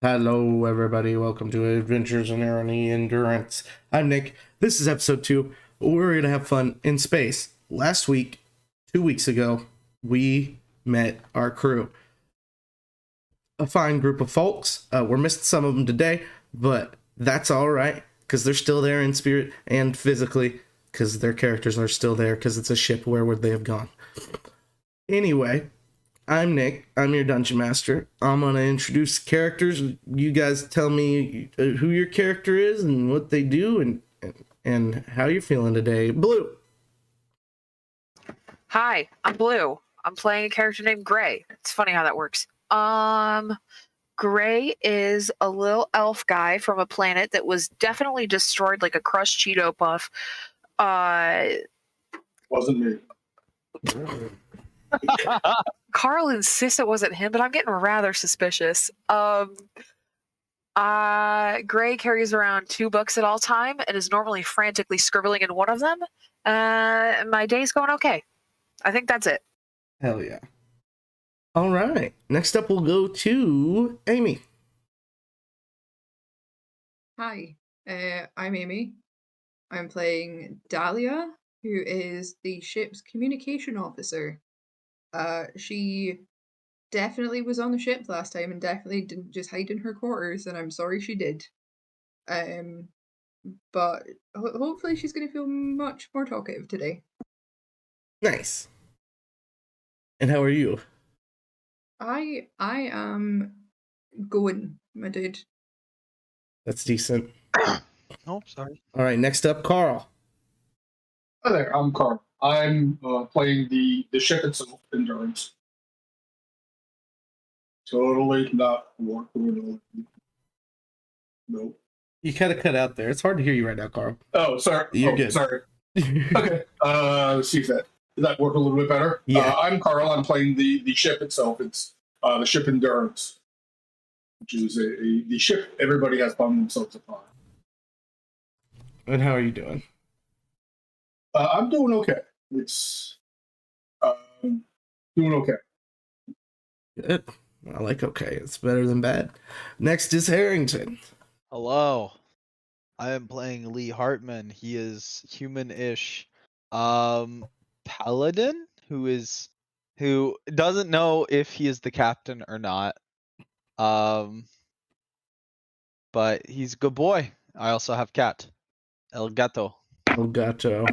Hello, everybody. Welcome to Adventures in Irony Endurance. I'm Nick. This is episode 2. We're going to have fun in space. Last week, 2 weeks ago, we met our crew. A fine group of folks. We're missing some of them today, but that's all right, because they're still there in spirit and physically, because their characters are still there, because it's a ship. Where would they have gone? Anyway, I'm Nick. I'm your dungeon master. I'm gonna introduce characters. You guys tell me who your character is and what they do and how you're feeling today. Blue. Hi, I'm Blue. I'm playing a character named Gray. It's funny how that works. Gray is a little elf guy from a planet that was definitely destroyed like a crushed Cheeto puff. Wasn't me. Carl insists it wasn't him, but I'm getting rather suspicious. Gray carries around 2 books at all time and is normally frantically scribbling in one of them. My day's going okay. I think that's it. Hell yeah. All right. Next up, we'll go to Amy. Hi, I'm Amy. I'm playing Dahlia, who is the ship's communication officer. She definitely was on the ship last time and definitely didn't just hide in her quarters, and I'm sorry she did. But hopefully she's going to feel much more talkative today. Nice. And how are you? I am going, my dude. That's decent. Oh, sorry. All right. Next up, Carl. Hi there, I'm Carl. I'm playing the ship itself, Endurance. Totally not working. Nope. You kind of cut out there. It's hard to hear you right now, Carl. Oh, sorry. You're good. Sorry. Okay. Let's see if that work a little bit better. Yeah. I'm Carl. I'm playing the ship itself. It's the ship Endurance, which is the ship everybody has found themselves upon. And how are you doing? I'm doing okay. It's doing okay. Good. I like okay. It's better than bad. Next is Harrington. Hello. I am playing Lee Hartman. He is human-ish. Paladin, who doesn't know if he is the captain or not. But he's a good boy. I also have cat. El gato. Elgato.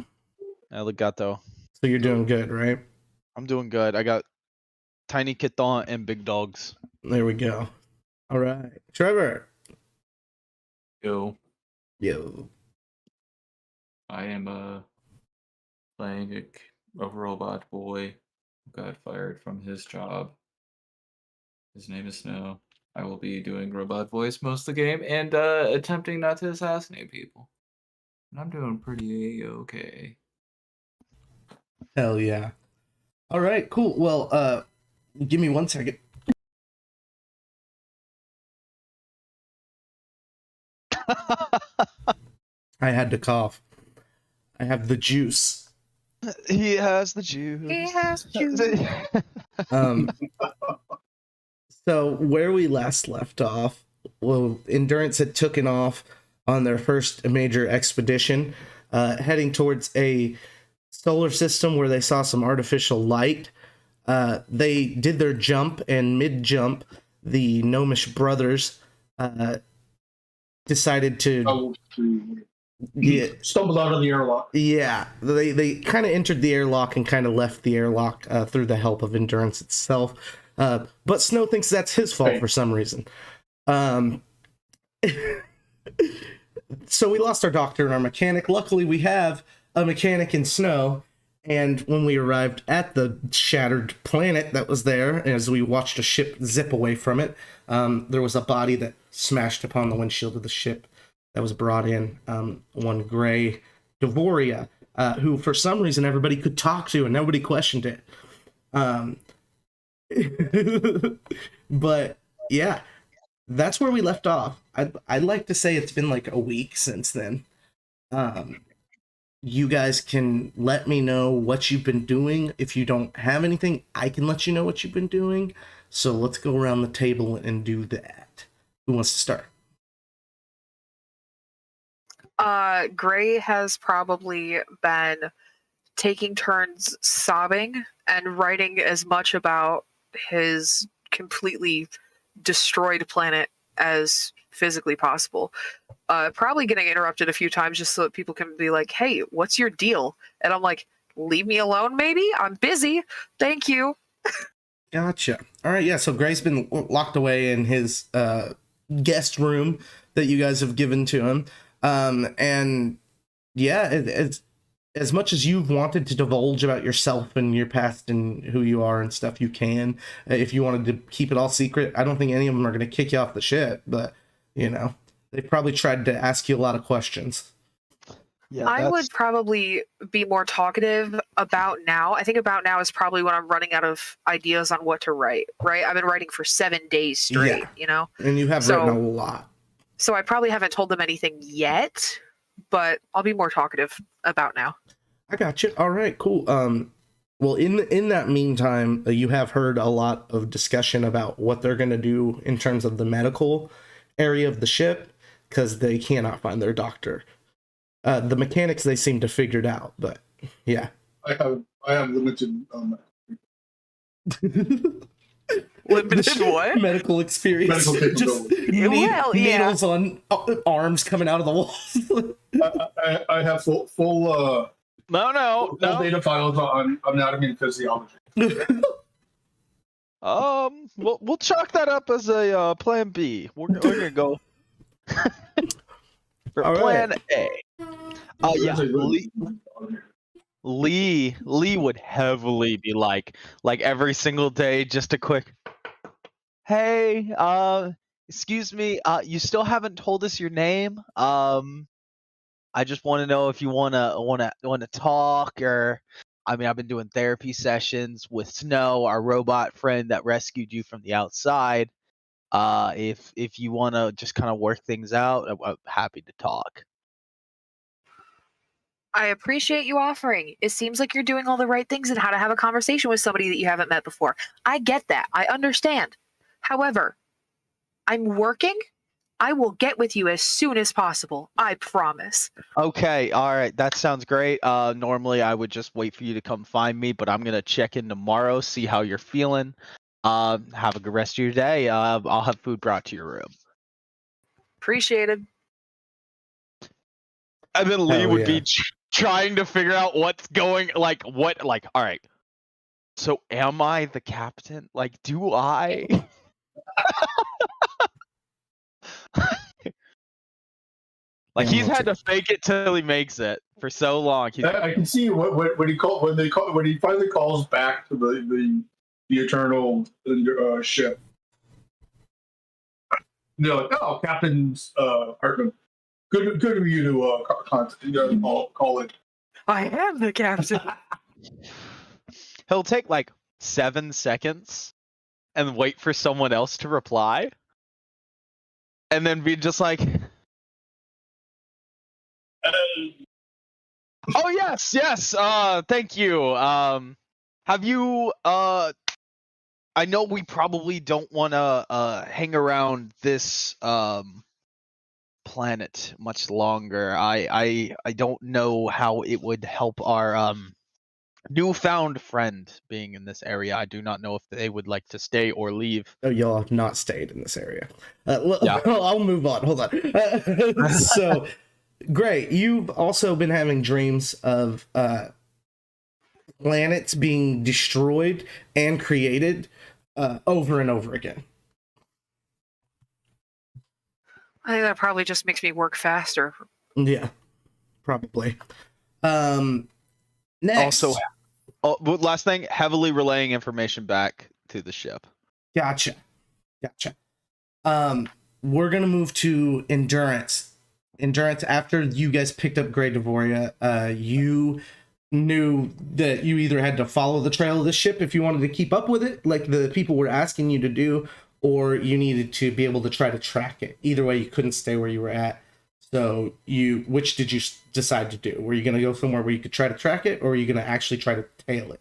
El gato. So you're doing good, right? I'm doing good. I got tiny kitten and big dogs. There we go. All right. Trevor. Yo, I I am playing a robot boy who got fired from his job. His name is Snow. I will be doing robot voice most of the game and attempting not to assassinate people. And I'm doing pretty okay. Hell yeah. All right, cool. Well, give me 1 second. I had to cough. I have the juice. He has the juice. He has juice. So where we last left off, well, Endurance had taken off on their first major expedition, heading towards a solar system where they saw some artificial light. They did their jump, and mid-jump, the Gnomish brothers decided to Stumbled out of the airlock. Yeah, they kind of entered the airlock and kind of left the airlock through the help of Endurance itself. But Snow thinks that's his fault for some reason. So we lost our doctor and our mechanic. Luckily, we have a mechanic in Snow. And when we arrived at the shattered planet that was there, as we watched a ship zip away from it, there was a body that smashed upon the windshield of the ship that was brought in, one Gray Devoria, who for some reason everybody could talk to and nobody questioned it. But yeah, that's where we left off. I'd like to say it's been like a week since then. You guys can let me know what you've been doing. If you don't have anything, I can let you know what you've been doing. So let's go around the table and do that. Who wants to start? Gray has probably been taking turns sobbing and writing as much about his completely destroyed planet as physically possible. Probably getting interrupted a few times just so that people can be like, hey, what's your deal? And I'm like, leave me alone, maybe? I'm busy. Thank you. Gotcha. All right, yeah. So Gray's been locked away in his guest room that you guys have given to him, and yeah, it's as much as you've wanted to divulge about yourself and your past and who you are and stuff, you can. If you wanted to keep it all secret, I don't think any of them are going to kick you off the ship, but you know, they probably tried to ask you a lot of questions. Yeah, I would probably be more talkative about now. I think about now is probably when I'm running out of ideas on what to write, right? I've been writing for 7 days straight, Yeah. you know? And you have So- written a lot. So I probably haven't told them anything yet, but I'll be more talkative about now. I got you. All right, cool. Well, in that meantime, you have heard a lot of discussion about what they're going to do in terms of the medical area of the ship because they cannot find their doctor. The mechanics they seem to figured out, but yeah. I have limited Limited what? Medical experience. Medical Just capability. Well, yeah. needles on arms coming out of the walls. I have full No. data files on anatomy and physiology. We'll chalk that up as a plan B. We're gonna go for All plan right. A. Yeah, Lee would heavily be like every single day, just a quick, hey, excuse me, you still haven't told us your name. I just want to know if you wanna talk, or I mean, I've been doing therapy sessions with Snow, our robot friend that rescued you from the outside. If you want to just kind of work things out, I'm happy to talk. I appreciate you offering. It seems like you're doing all the right things and how to have a conversation with somebody that you haven't met before. I get that. I understand. However, I'm working. I will get with you as soon as possible. I promise. Okay, all right, that sounds great. Normally I would just wait for you to come find me, but I'm gonna check in tomorrow, see how you're feeling. Have a good rest of your day. I'll have food brought to your room. Appreciated. And then Lee Hell would yeah. be trying to figure out what's going, all right. So am I the captain? Like, do I? Like, he's had to fake it till he makes it for so long. I can see when he finally calls back to the eternal ship. They're like, "Oh, Captain's Hartman, good of you to call it." I am the captain. He'll take like 7 seconds and wait for someone else to reply, and then be just like, "Oh yes, thank you. Have you I know we probably don't want to hang around this planet much longer. I don't know how it would help our newfound friend being in this area. I do not know if they would like to stay or leave." Oh, y'all have not stayed in this area. Yeah. I'll move on. Hold on. So, Gray, you've also been having dreams of planets being destroyed and created over and over again. I think that probably just makes me work faster. Yeah, probably. Next. Also, but last thing, heavily relaying information back to the ship. Gotcha. We're gonna move to endurance. Endurance. After you guys picked up Grey Devoria, you knew that you either had to follow the trail of the ship if you wanted to keep up with it, like the people were asking you to do, or you needed to be able to try to track it. Either way, you couldn't stay where you were at. So which did you decide to do? Were you gonna go somewhere where you could try to track it, or were you gonna actually try to tail it?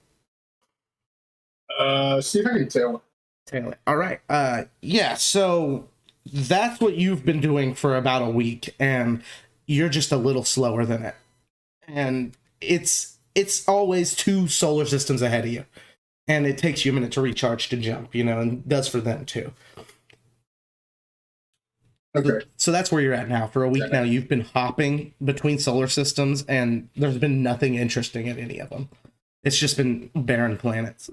See if I can tail it. Tail it. All right. Yeah. So that's what you've been doing for about a week, and you're just a little slower than it. And it's always 2 solar systems ahead of you, and it takes you a minute to recharge to jump, you know, and does for them too. Okay. So that's where you're at now. For a week now, you've been hopping between solar systems, and there's been nothing interesting at any of them. It's just been barren planets.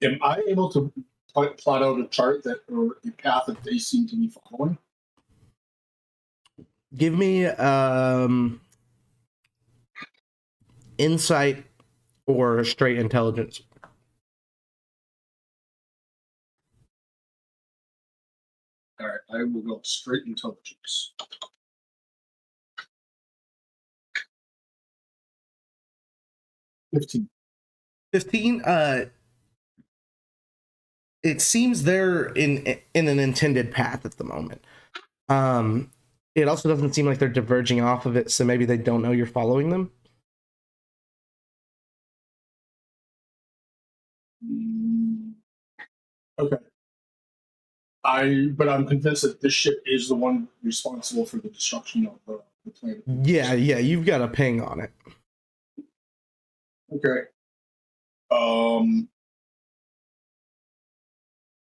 Am I able to plot out a chart that or a path that they seem to be following? Give me insight or straight intelligence. All right, I will go straight intelligence. 15. 15. It seems they're in an intended path at the moment. It also doesn't seem like they're diverging off of it, so maybe they don't know you're following them. Okay. But I'm convinced that this ship is the one responsible for the destruction of the planet. Yeah, you've got a ping on it. Okay.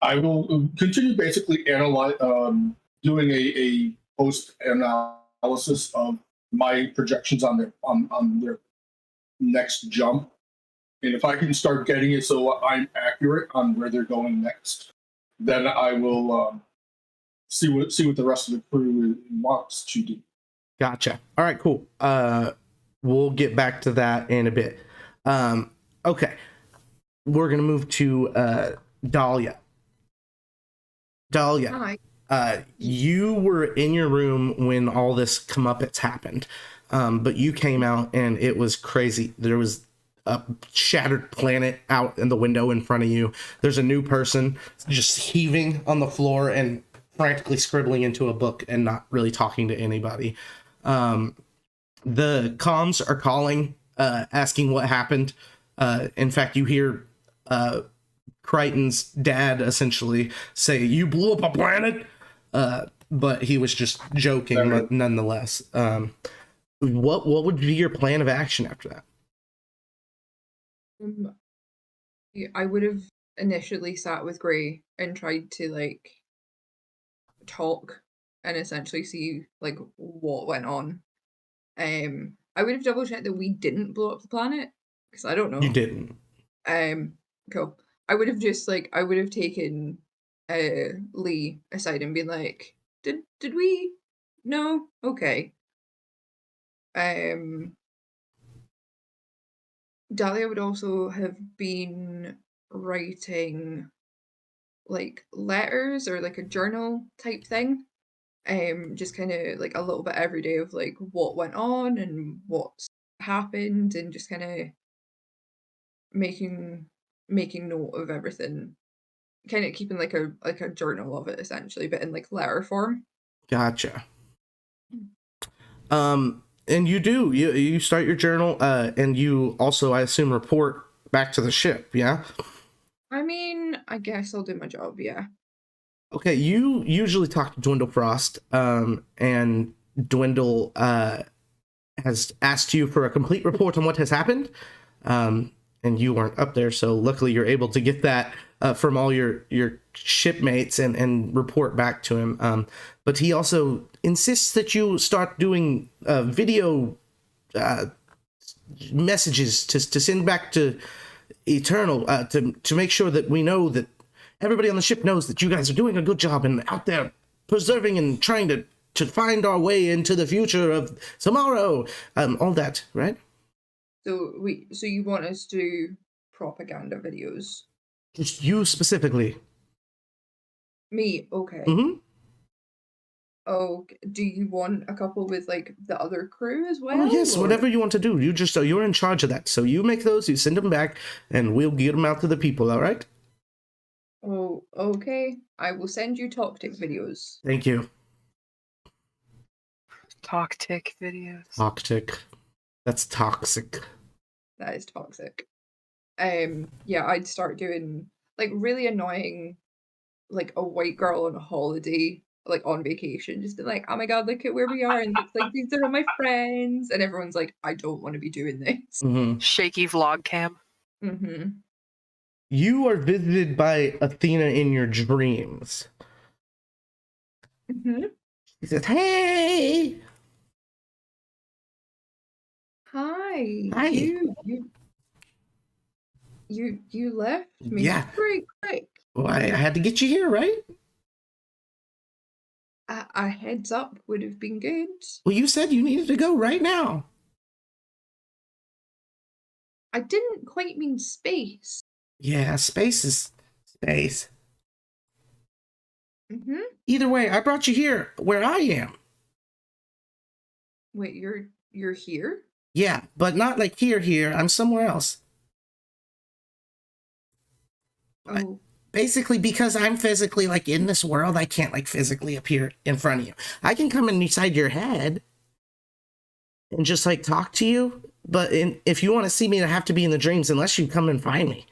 I will continue basically doing a post analysis of my projections on their next jump, and if I can start getting it so I'm accurate on where they're going next, then I will see what the rest of the crew wants to do. Gotcha. All right, cool. We'll get back to that in a bit. Okay. We're gonna move to Dahlia. Dahlia, Hi. you were in your room when all this comeuppance happened, but you came out and it was crazy. There was a shattered planet out in the window in front of you. There's a new person just heaving on the floor and frantically scribbling into a book and not really talking to anybody. The comms are calling, asking what happened. In fact, you hear Crichton's dad essentially say, "You blew up a planet," but he was just joking, but nonetheless. What would be your plan of action after that? Yeah, I would have initially sat with Gray and tried to like talk and essentially see like what went on. I would have double checked that we didn't blow up the planet because I don't know. You didn't. Cool. I would have taken Lee aside and been like, did we? No? Okay. Dahlia would also have been writing like letters or like a journal type thing. Just kind of like a little bit every day of like what went on and what's happened and just kind of making note of everything, kind of keeping like a journal of it essentially, but in like letter form. Gotcha. And you start your journal, and you also, I assume, report back to the ship, yeah? I mean, I guess I'll do my job, yeah. Okay, you usually talk to Dwindle Frost, and Dwindle has asked you for a complete report on what has happened, and you weren't up there, so luckily you're able to get that from all your shipmates and report back to him. But he also insists that you start doing video messages to send back to Eternal to make sure that we know that everybody on the ship knows that you guys are doing a good job and out there preserving and trying to find our way into the future of tomorrow. All that, right? So you want us to do propaganda videos? Just you specifically. Me, okay. Mm-hmm. Oh, do you want a couple with like the other crew as well? Oh, yes, or- whatever you want to do. You're in charge of that. So you make those, you send them back, and we'll get them out to the people, all right? Oh, okay. I will send you Toctic videos. Thank you. Toctic videos. Toxic. That's toxic. That is toxic. Yeah, I'd start doing like really annoying like a white girl on a holiday, like on vacation, just been like, oh my god, look at where we are, and it's like these are all my friends, and everyone's like, I don't want to be doing this. Hmm. Shaky vlog cam. Mm-hmm. You are visited by Athena in your dreams. Mm-hmm. She says, "Hey, Hi. Hi. You left me Yeah. pretty quick. Well, I had to get you here, right? A heads up would have been good. Well, you said you needed to go right now." I didn't quite mean space. Yeah, space is space. Mm-hmm. Either way, I brought you here where I am. Wait, you're here? Yeah, but not like here. I'm somewhere else. What? Oh, Basically, because I'm physically like in this world, I can't like physically appear in front of you. I can come inside your head and just like talk to you, but if you want to see me, I have to be in the dreams unless you come and find me.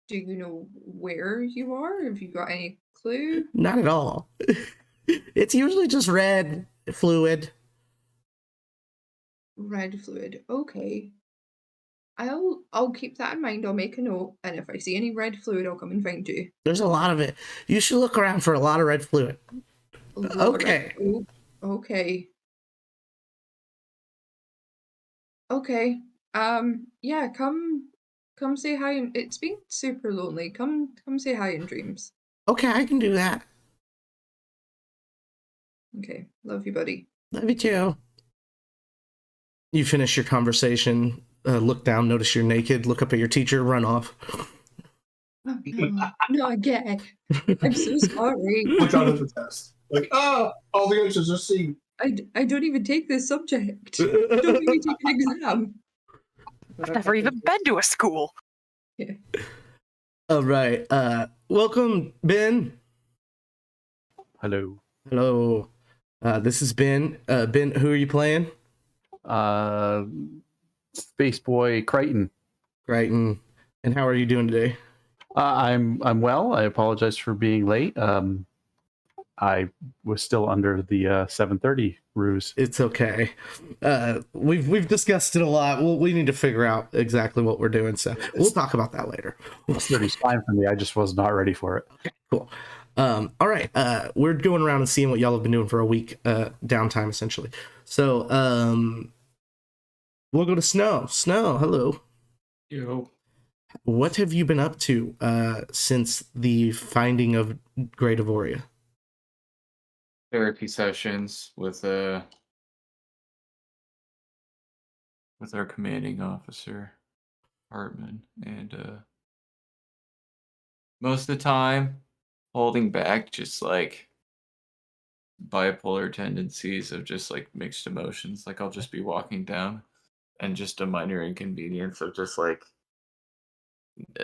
do you know where you are? Have you got any clue? Not at all. It's usually just red fluid. Red fluid. Okay. I'll keep that in mind. I'll make a note, and if I see any red fluid, I'll come and find you. There's a lot of it. You should look around for a lot of red fluid. A lot of Okay. oh, okay. Okay. Yeah, come say hi, and it's been super lonely. Come say hi in dreams. Okay, I can do that. Okay. Love you, buddy. Love you too. You finish your conversation, look down, notice you're naked, look up at your teacher, run off. Oh, no, not again. I'm so sorry. Watch out at the test. Like, all the answers are C. I don't even take this subject. Don't even take an exam. I've never even been to a school. All right. Welcome, Ben. Hello. Hello. This is Ben. Ben, who are you playing? Space Boy Crichton. Crichton. And how are you doing today? I'm well. I apologize for being late. I was still under the 7:30 ruse. It's okay. We've discussed it a lot. We need to figure out exactly what we're doing, so we'll talk about that later. 30's fine for me. I just was not ready for it. Okay, cool. All right. We're going around and seeing what y'all have been doing for a week, downtime essentially. So we'll go to Snow. Snow, hello. Yo. What have you been up to since the finding of Great Avoria? Therapy sessions with our commanding officer, Hartman, and most of the time holding back just like bipolar tendencies of just like mixed emotions. Like I'll just be walking down and just a minor inconvenience of just like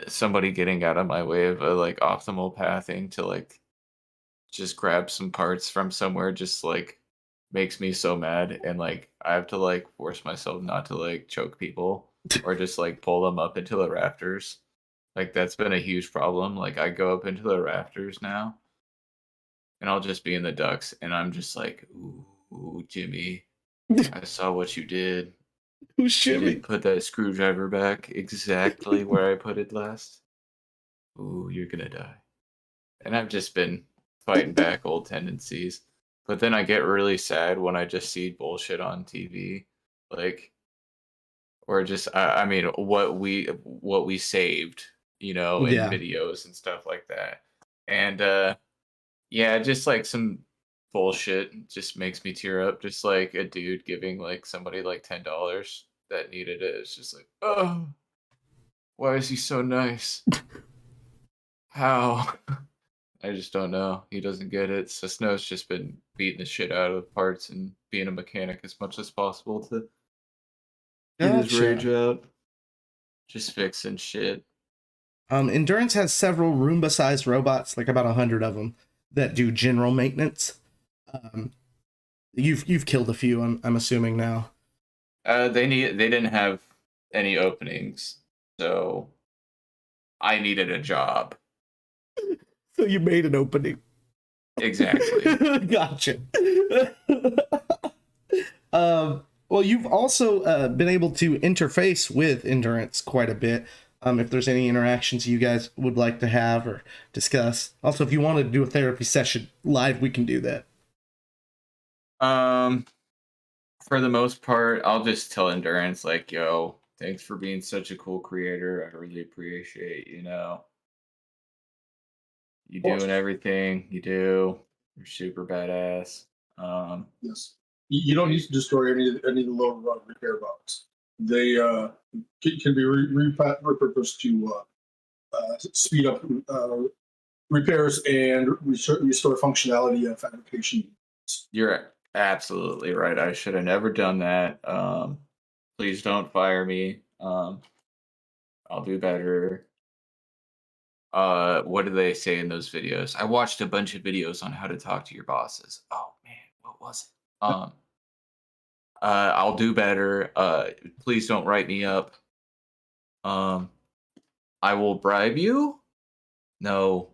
somebody getting out of my way of a like optimal pathing to like just grab some parts from somewhere just like makes me so mad, and like I have to like force myself not to like choke people or just like pull them up into the rafters. Like that's been a huge problem. Like I go up into the rafters now and I'll just be in the ducks and I'm just like, ooh, Jimmy, I saw what you did. Who's You Jimmy? didn't put that screwdriver back exactly where I put it last. Ooh, you're gonna die. And I've just been fighting back old tendencies. But then I get really sad when I just see bullshit on TV. Like or just I mean what we saved, in Yeah. videos and stuff like that. And yeah, just like some bullshit just makes me tear up. Just like a dude giving like somebody like $10 that needed it. It's just like, oh, why is he so nice? How? I just don't know. He doesn't get it. So Snow's just been beating the shit out of parts and being a mechanic as much as possible to get his rage out. Just fixing shit. Endurance has several Roomba-sized robots, like about 100 of them, that do general maintenance. You've killed a few, I'm assuming now. They didn't have any openings, so I needed a job. So you made an opening. Exactly. Gotcha. Well, you've also been able to interface with Endurance quite a bit. If there's any interactions you guys would like to have or discuss. Also, if you wanted to do a therapy session live, we can do that. For the most part, I'll just tell Endurance like, yo, thanks for being such a cool creator. I really appreciate, you course. doing everything you do. You're super badass. Yes. You don't need to destroy any of the lower repair bots. They can be repurposed to speed up repairs and restore functionality of fabrication. You're absolutely right. I should have never done that. Please don't fire me. I'll do better. What do they say in those videos? I watched a bunch of videos on how to talk to your bosses. Oh man, what was it? I'll do better. Please don't write me up. I will bribe you? No.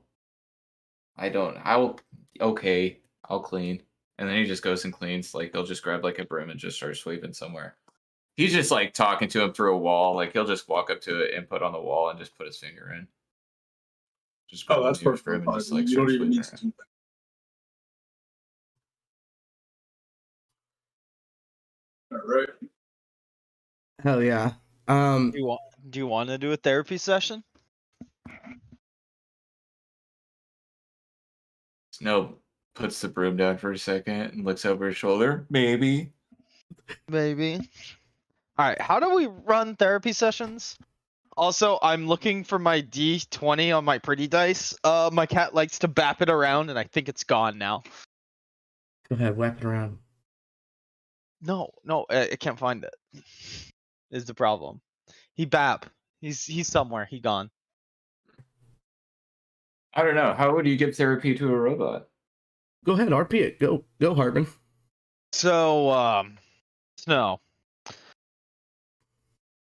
I don't. Okay, I'll clean. And then he just goes and cleans. Like they'll just grab like a broom and just start sweeping somewhere. He's just like talking to him through a wall. Like he'll just walk up to it, input on the wall, and just put his finger in. Just grab That's the nearest perfect. broom and just like You don't start even need sweeping to it. do that. All right. Hell yeah. Do you want to do a therapy session? Snow puts the broom down for a second and looks over his shoulder. Maybe. Maybe. All right. How do we run therapy sessions? Also, I'm looking for my D20 on my pretty dice. My cat likes to bap it around, and I think it's gone now. Go ahead, whack it around. No, I can't find it. Is the problem? He bap. He's somewhere. He gone. I don't know. How would you give therapy to a robot? Go ahead, RP it. Go, Harbin. So, Snow.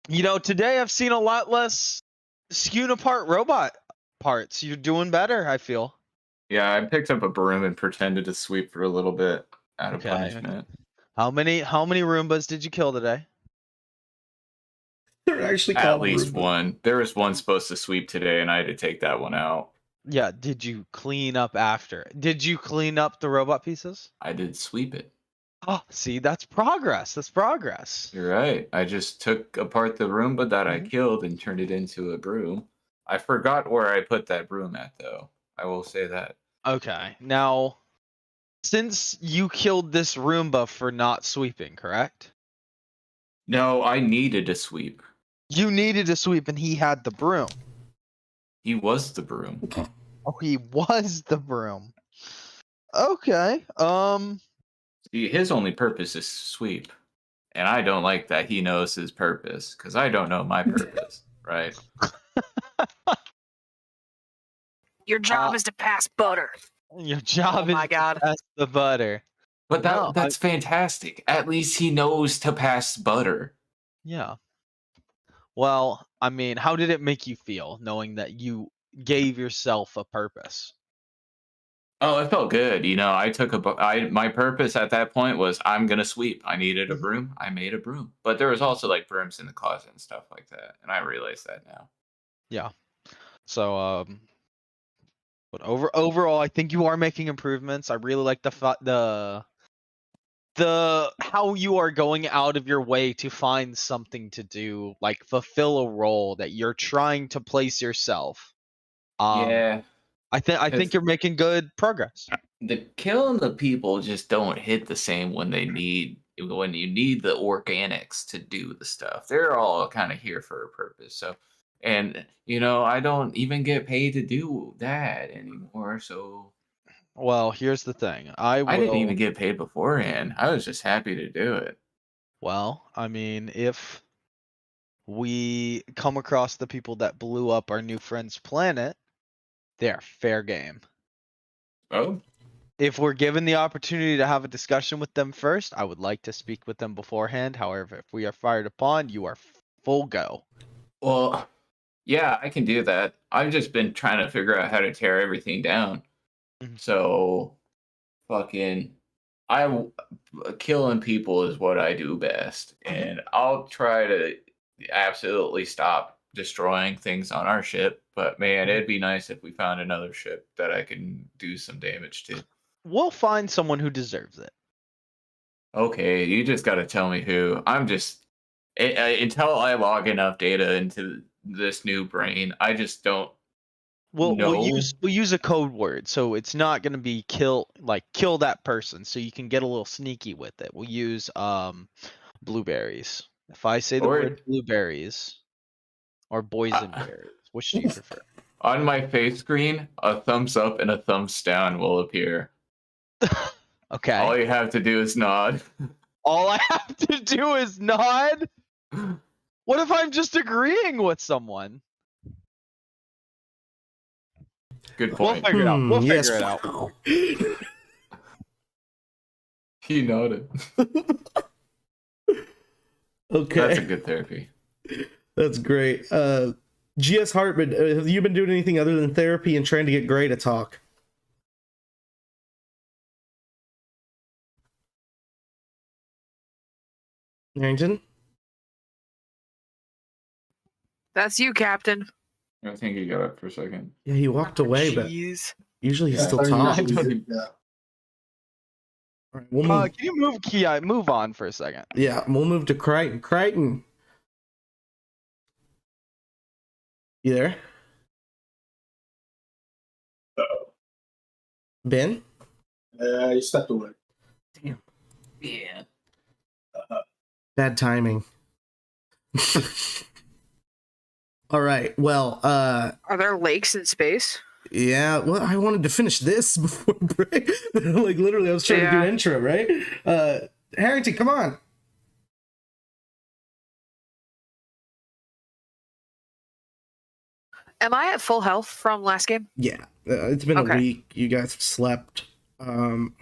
Today I've seen a lot less skewed apart robot parts. You're doing better, I feel. Yeah, I picked up a broom and pretended to sweep for a little bit out of Okay. punishment. How many Roombas did you kill today? They're actually At called least Roomba. one. There was one supposed to sweep today, and I had to take that one out. Yeah, did you clean up after? Did you clean up the robot pieces? I did sweep it. Oh, see, that's progress. That's progress. You're right. I just took apart the Roomba that I killed and turned it into a broom. I forgot where I put that broom at, though. I will say that. Okay, now, since you killed this Roomba for not sweeping, correct? No, I needed to sweep. You needed to sweep and he had the broom. He was the broom. Oh, he was the broom. Okay, See, his only purpose is sweep. And I don't like that he knows his purpose, because I don't know my purpose, right? Your job is to pass butter. Your job Oh my is God. to pass the butter. But No, that's fantastic. At least he knows to pass butter. Yeah. Well, I mean, how did it make you feel knowing that you gave yourself a purpose? Oh, it felt good. I took my purpose at that point was I'm gonna sweep. I needed a broom. I made a broom. But there was also like brooms in the closet and stuff like that, and I realize that now. Yeah. So, but overall, I think you are making improvements. I really like the how you are going out of your way to find something to do, like fulfill a role that you're trying to place yourself. Yeah. I think you're making good progress. The killing the people just don't hit the same when you need the organics to do the stuff. They're all kind of here for a purpose. So, and I don't even get paid to do that anymore. So Well, here's the thing. I didn't even get paid beforehand. I was just happy to do it. Well, I mean, if we come across the people that blew up our new friend's planet, they're fair game. Oh, If we're given the opportunity to have a discussion with them first, I would like to speak with them beforehand. However, if we are fired upon, you are full go. well, Yeah, I can do that. I've just been trying to figure out how to tear everything down. Mhm. So, fucking, killing people is what I do best, and I'll try to absolutely stop destroying things on our ship. But man, it'd be nice if we found another ship that I can do some damage to. We'll find someone who deserves it. Okay, you just got to tell me who. I'm just until I log enough data into this new brain, I just don't We'll know. use a code word, so it's not gonna be kill that person, so you can get a little sneaky with it. We'll use blueberries. If I say the Or word blueberries or boysenberries, which do you prefer? on my face screen, a thumbs up and a thumbs down will appear. Okay. All you have to do is nod. All I have to do is nod. What if I'm just agreeing with someone? Good We'll point. figure it out. We'll yes. figure it out. Wow. He nodded. Okay. That's a good therapy. That's great. GS Hartman, have you been doing anything other than therapy and trying to get Gray to talk? Harrington? That's you, Captain. I think he got up for a second. Yeah, he walked away, but Jeez. usually he Yeah, still I talks. usually do, yeah. All right, we'll move. Can you move on for a second? Yeah, we'll move to Crichton. Crichton. You there? Ben? He stepped away. Yeah. Bad timing. All right. Well, Are there lakes in space? yeah, well, I wanted to finish this before break. Like literally I was trying to do Yeah. intro, right? Harrington, come on. Am I at full health from last game? Yeah. It's been Okay. a week. You guys have slept. I can't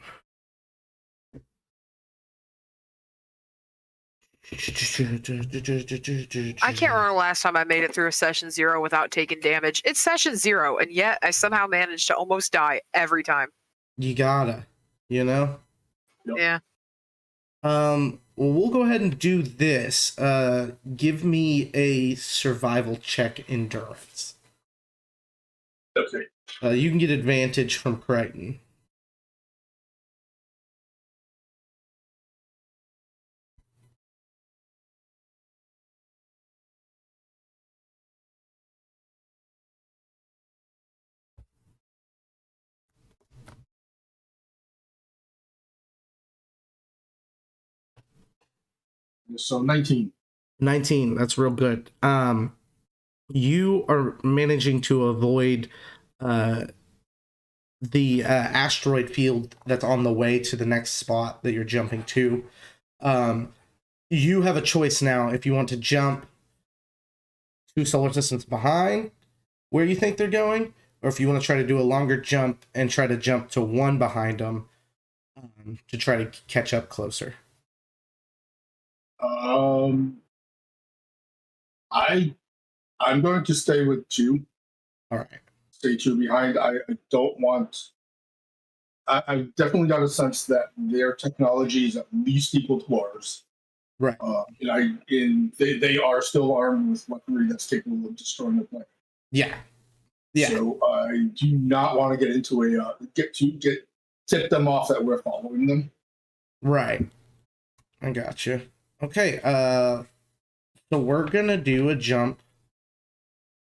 remember the last time I made it through a session 0 without taking damage. It's session 0, and yet I somehow managed to almost die every time. You gotta, you know? Yep. Yeah. Well, we'll go ahead and do this. Give me a survival check endurance. Okay. You can get advantage from Crichton. So 19. 19, that's real good. You are managing to avoid the asteroid field that's on the way to the next spot that you're jumping to. You have a choice now if you want to jump 2 solar systems behind where you think they're going, or if you want to try to do a longer jump and try to jump to 1 behind them to try to catch up closer. I'm going to stay with 2. All right. Stay 2 behind. I don't want. I've definitely got a sense that their technology is at least equal to ours. Right. They are still armed with weaponry that's capable of destroying the planet. Yeah. Yeah. So I do not want to get into a tip them off that we're following them. Right. I got you. Okay. So we're gonna do a jump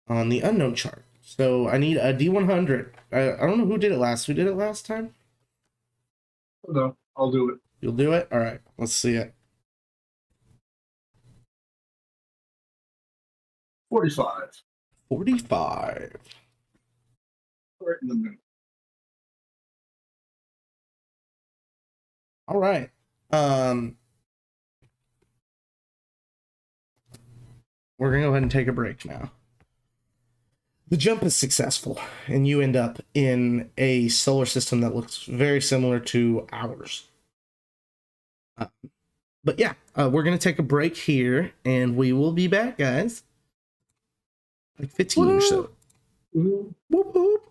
on the unknown chart. So I need a D100. I don't know who did it last. Who did it last time? No, I'll do it. You'll do it? All right. Let's see it. 45. 45. Right in the middle. All right. We're gonna go ahead and take a break now. The jump is successful, and you end up in a solar system that looks very similar to ours. But yeah, we're gonna take a break here, and we will be back, guys. like 15 or so. Mhm. Whoop, whoop.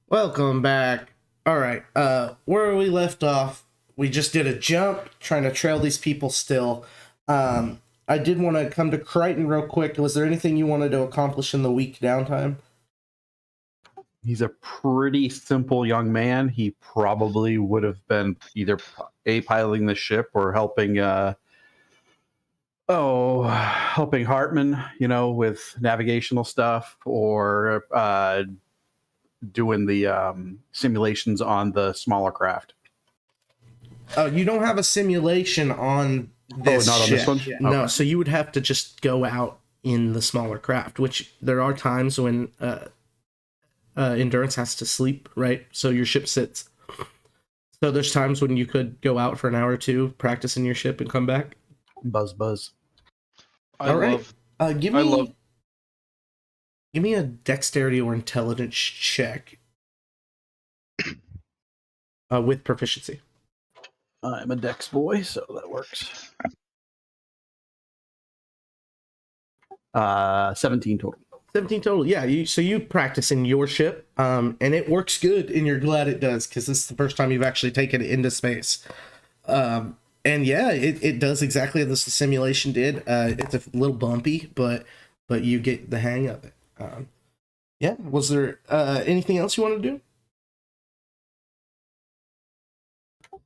Welcome back. All right. Where we left off, we just did a jump trying to trail these people still. I did want to come to Crichton real quick. Was there anything you wanted to accomplish in the week downtime? He's a pretty simple young man. He probably would have been either piloting the ship or helping helping Hartman, with navigational stuff, or doing the simulations on the smaller craft. You don't have a simulation on this not on ship. this one? No, Okay. so you would have to just go out in the smaller craft, which there are times when Endurance has to sleep, right? So your ship sits. So there's times when you could go out for an hour or two, practice in your ship, and come back. Buzz. All right. Give me a dexterity or intelligence check with proficiency. I'm a Dex boy, so that works. 17 total. 17 total. Yeah, you practice in your ship, and it works good, and you're glad it does, because this is the first time you've actually taken it into space. And yeah, it does exactly as the simulation did. It's a little bumpy, but you get the hang of it. Yeah. Was there anything else you want to do?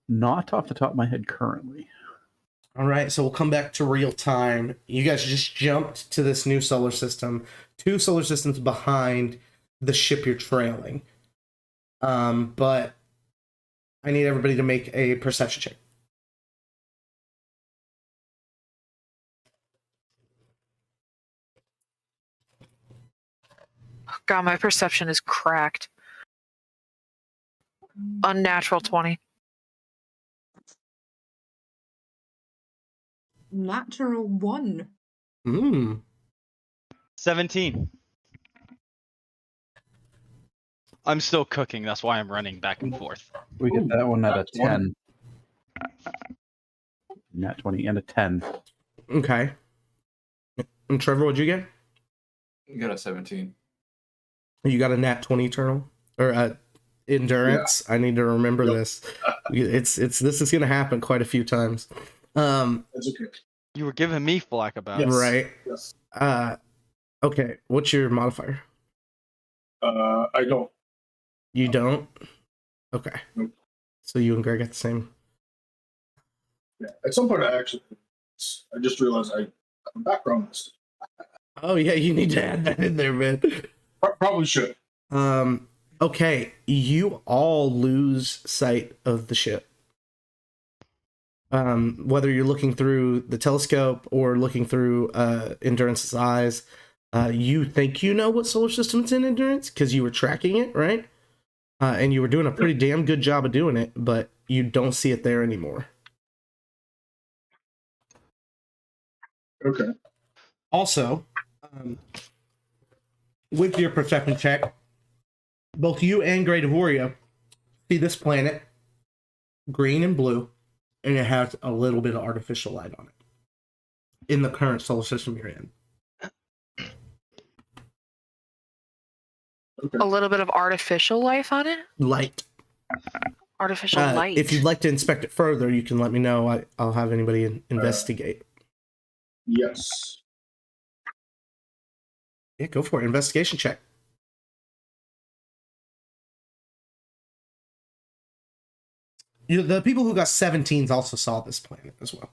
Not off the top of my head currently. All right, so we'll come back to real time. You guys just jumped to this new solar system, 2 solar systems behind the ship you're trailing. But I need everybody to make a perception check. God, my perception is cracked. Unnatural 20. Natural 1. 17. I'm still cooking. That's why I'm running back and forth. We get that one at a Nat 20. 10. Nat 20 and a 10. Okay. And Trevor, what'd you get? You got a 17. You got a nat 20 eternal or endurance. I need to remember this. It's this is gonna happen quite a few times. That's okay. You were giving me flack about it. Yes. Right. Yes. Okay. What's your modifier? I don't. You don't. Okay. Nope. So you and Greg got the same. Yeah. At some point, I just realized I have a background list. Oh yeah, you need to add that in there, man. Probably should. Okay, you all lose sight of the ship. Whether you're looking through the telescope or looking through Endurance's eyes, you think you know what solar system it's in, Endurance, because you were tracking it, right? And you were doing a pretty damn good job of doing it, but you don't see it there anymore. Okay. Also, with your perception check, both you and Grey Devoria see this planet, green and blue, and it has a little bit of artificial light on it in the current solar system you're in. Okay. A little bit of artificial life on it? Light. Artificial light. If you'd like to inspect it further, you can let me know. I'll have anybody investigate. Yes. Yeah, go for it. Investigation check. The people who got 17s also saw this planet as well.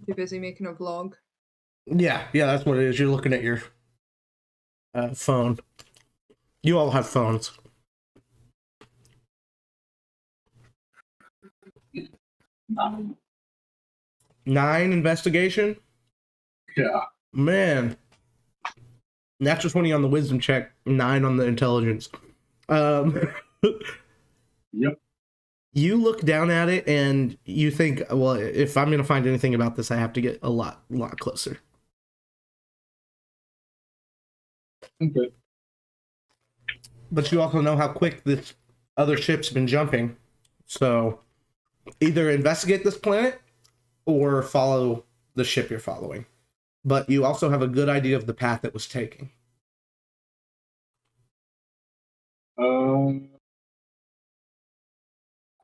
Too busy making a vlog. Yeah, that's what it is. You're looking at your phone. You all have phones. 9 investigation? Yeah. Man. Natural 20 on the wisdom check, 9 on the intelligence. Yep. You look down at it and you think, well, if I'm going to find anything about this, I have to get a lot closer. Okay. But you also know how quick this other ship's been jumping. So either investigate this planet or follow the ship you're following. But you also have a good idea of the path it was taking. Um,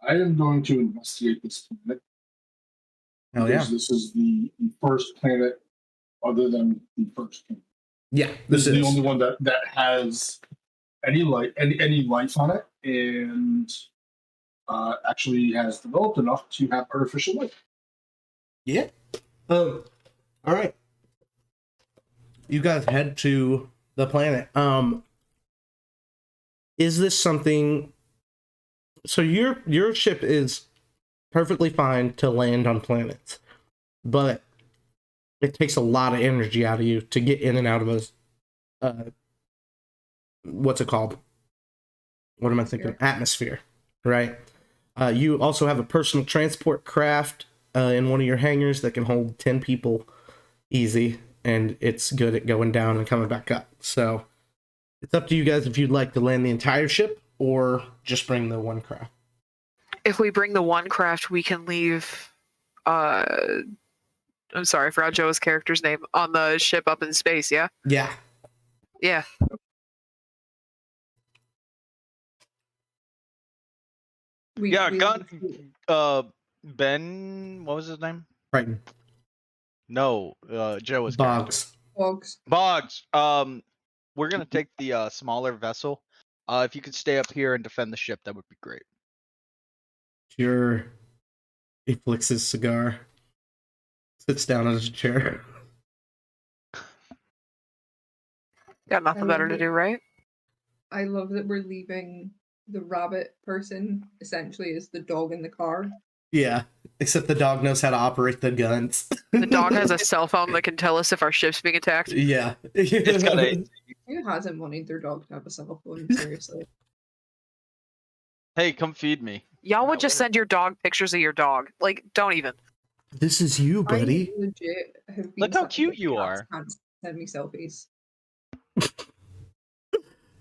I am going to investigate this planet Hell yeah. because this is the first planet other than the first planet. Yeah, This is the only one that has any life on it, and actually has developed enough to have artificial life. Yeah. All right. You guys head to the planet. Is this something? So your ship is perfectly fine to land on planets, but it takes a lot of energy out of you to get in and out of a what's it called? What am I thinking? Atmosphere, right? You also have a personal transport craft in one of your hangars that can hold 10 people easy, and it's good at going down and coming back up. So it's up to you guys if you'd like to land the entire ship or just bring the one craft. If we bring the one craft, we can leave. I'm sorry, I forgot Joe's character's name on the ship up in space. Yeah. Yeah. Yeah. Yeah, we gun. leave- Ben, what was his name? Triton. No, Joe was Boggs. Boggs. Boggs. We're gonna take the smaller vessel. If you could stay up here and defend the ship, that would be great. Sure. He flicks his cigar. Sits down on his chair. Got nothing better to do, right? I love that we're leaving the rabbit person essentially as the dog in the car. Yeah. Except the dog knows how to operate the guns. The dog has a cell phone that can tell us if our ship's being attacked. Yeah. It's got a. Who hasn't wanted their dog to have a cell phone? Seriously. Hey, come feed me. Y'all would just send your dog pictures of your dog. Like, don't even. This is you, buddy. I legit have been Look how saying cute that you cats are. can't send me selfies.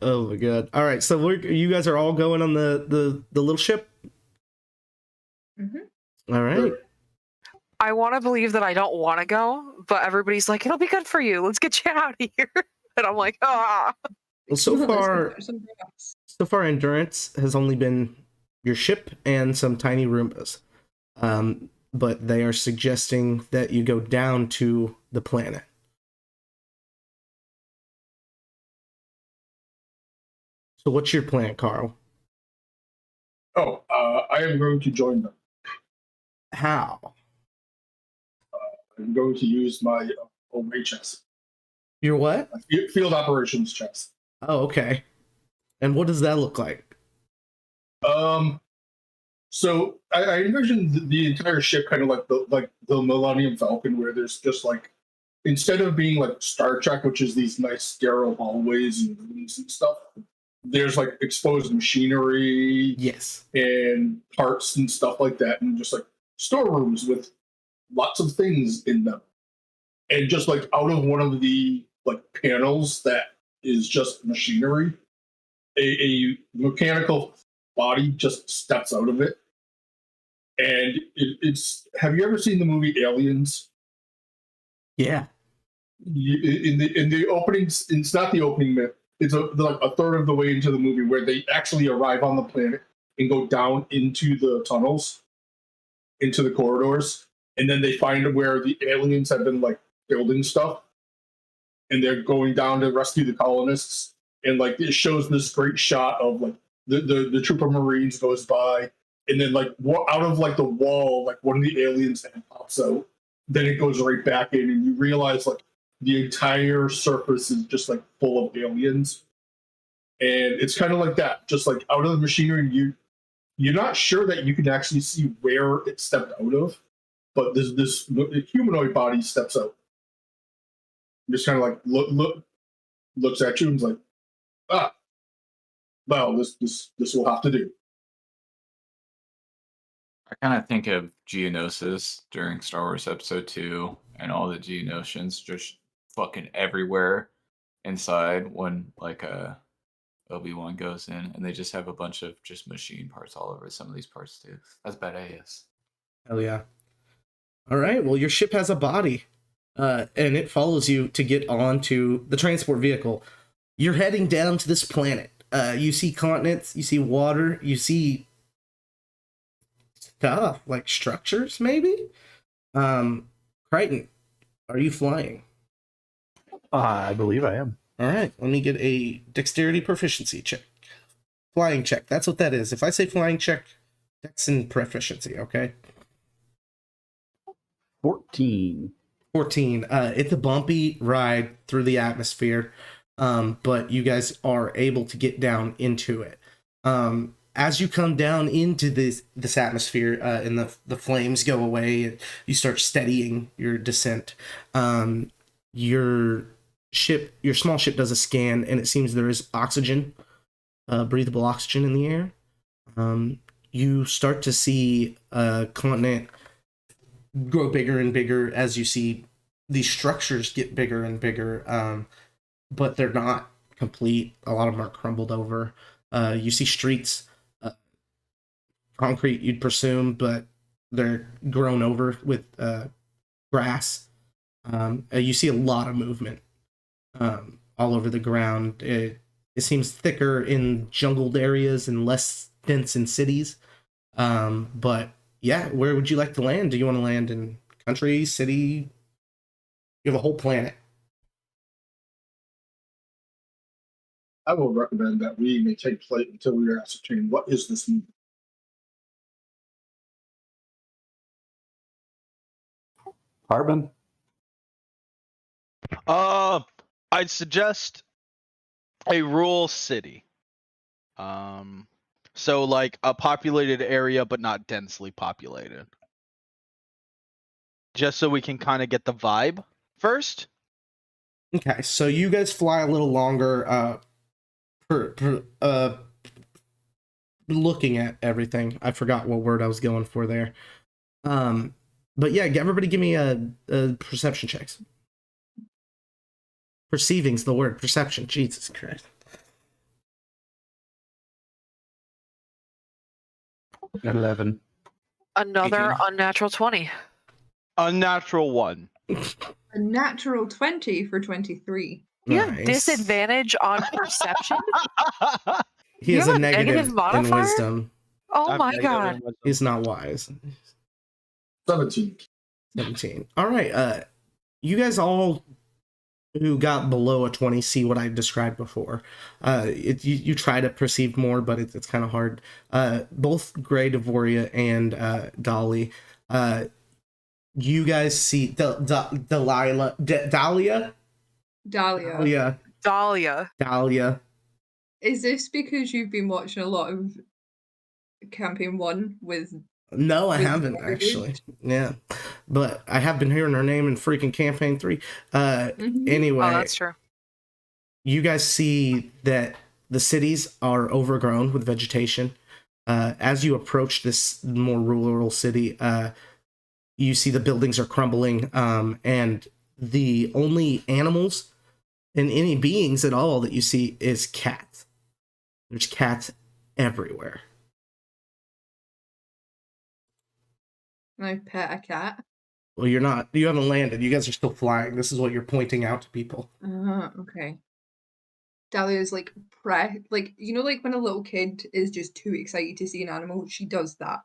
Oh my god. All right, so you guys are all going on the little ship? Mm-hmm. All right. I want to believe that I don't want to go, but everybody's like, it'll be good for you. Let's get you out of here. And I'm like, ah. Well, so far endurance has only been your ship and some tiny Roombas. But they are suggesting that you go down to the planet. So what's your plan, Carl? Oh, I am going to join them. How? I'm going to use my OA chest, Your what? my field operations chest. Oh, okay. And what does that look like? So I envision the entire ship kind of like the Millennium Falcon, where there's just like, instead of being like Star Trek, which is these nice sterile hallways and rooms and stuff, there's like exposed machinery Yes. and parts and stuff like that, and just like storerooms with lots of things in them. And just like out of one of the like panels that is just machinery, a mechanical body just steps out of it. And it's, have you ever seen the movie Aliens? Yeah. In the openings, it's not the opening bit. It's like a third of the way into the movie where they actually arrive on the planet and go down into the tunnels, into the corridors, and then they find where the aliens have been like building stuff, and they're going down to rescue the colonists. And like it shows this great shot of like the troop of Marines goes by, and then like out of like the wall, like one of the aliens head pops out. Then it goes right back in, and you realize like the entire surface is just like full of aliens. And it's kind of like that, just like out of the machinery, you're not sure that you can actually see where it stepped out of, but this humanoid body steps out. Just kind of like looks at you and is like, ah, well, this will have to do. I kind of think of Geonosis during Star Wars Episode 2 and all the Geonosians just fucking everywhere inside when like Obi-Wan goes in, and they just have a bunch of just machine parts all over some of these parts too. That's badass. Hell yeah. All right. Well, your ship has a body, and it follows you to get onto the transport vehicle. You're heading down to this planet. You see continents, you see water, you see stuff like structures, maybe. Crichton, are you flying? I believe I am. All right, let me get a dexterity proficiency check. Flying check. That's what that is. If I say flying check, dex and proficiency. Okay. 14. 14. It's a bumpy ride through the atmosphere, but you guys are able to get down into it. As you come down into this atmosphere, and the flames go away, and you start steadying your descent. Your small ship does a scan, and it seems there is oxygen, breathable oxygen in the air. You start to see a continent grow bigger and bigger as you see these structures get bigger and bigger, but they're not complete. A lot of them are crumbled over. You see streets, concrete you'd presume, but they're grown over with grass. You see a lot of movement all over the ground. It seems thicker in jungled areas and less dense in cities. But yeah, where would you like to land? Do you want to land in country, city? You have a whole planet. I will recommend that we maintain flight until we are ascertaining what is this movement. Harbin? I'd suggest a rural city. So like a populated area, but not densely populated. Just so we can kind of get the vibe first. Okay, so you guys fly a little longer. Looking at everything, I forgot what word I was going for there. But yeah, everybody give me a perception checks. Perceiving's the word. Perception. Jesus Christ. 11. Another 18. unnatural 20. Unnatural 1. A natural 20 for 23. You have Nice. disadvantage on perception? He You has have a a negative negative in modifier? wisdom. Oh I'm my negative god. in wisdom. He's not wise. 17. 17. All right. You guys all who got below a 20 see what I described before. You try to perceive more, but it's kind of hard. Both Gray, Devoria, and Dolly, you guys see Dahlia. Dahlia. Dahlia. Is this because you've been watching a lot of Campaign 1 with... No, I With haven't Dahlia? actually. Yeah, but I have been hearing her name in freaking Campaign 3. Mhm. Anyway, Oh, that's true. you guys see that the cities are overgrown with vegetation. As you approach this more rural city, you see the buildings are crumbling, and the only animals and any beings at all that you see is cats. There's cats everywhere. Can I pet a cat? Well, you haven't landed. You guys are still flying. This is what you're pointing out to people. Okay. Dahlia's like like, you know, like when a little kid is just too excited to see an animal, she does that.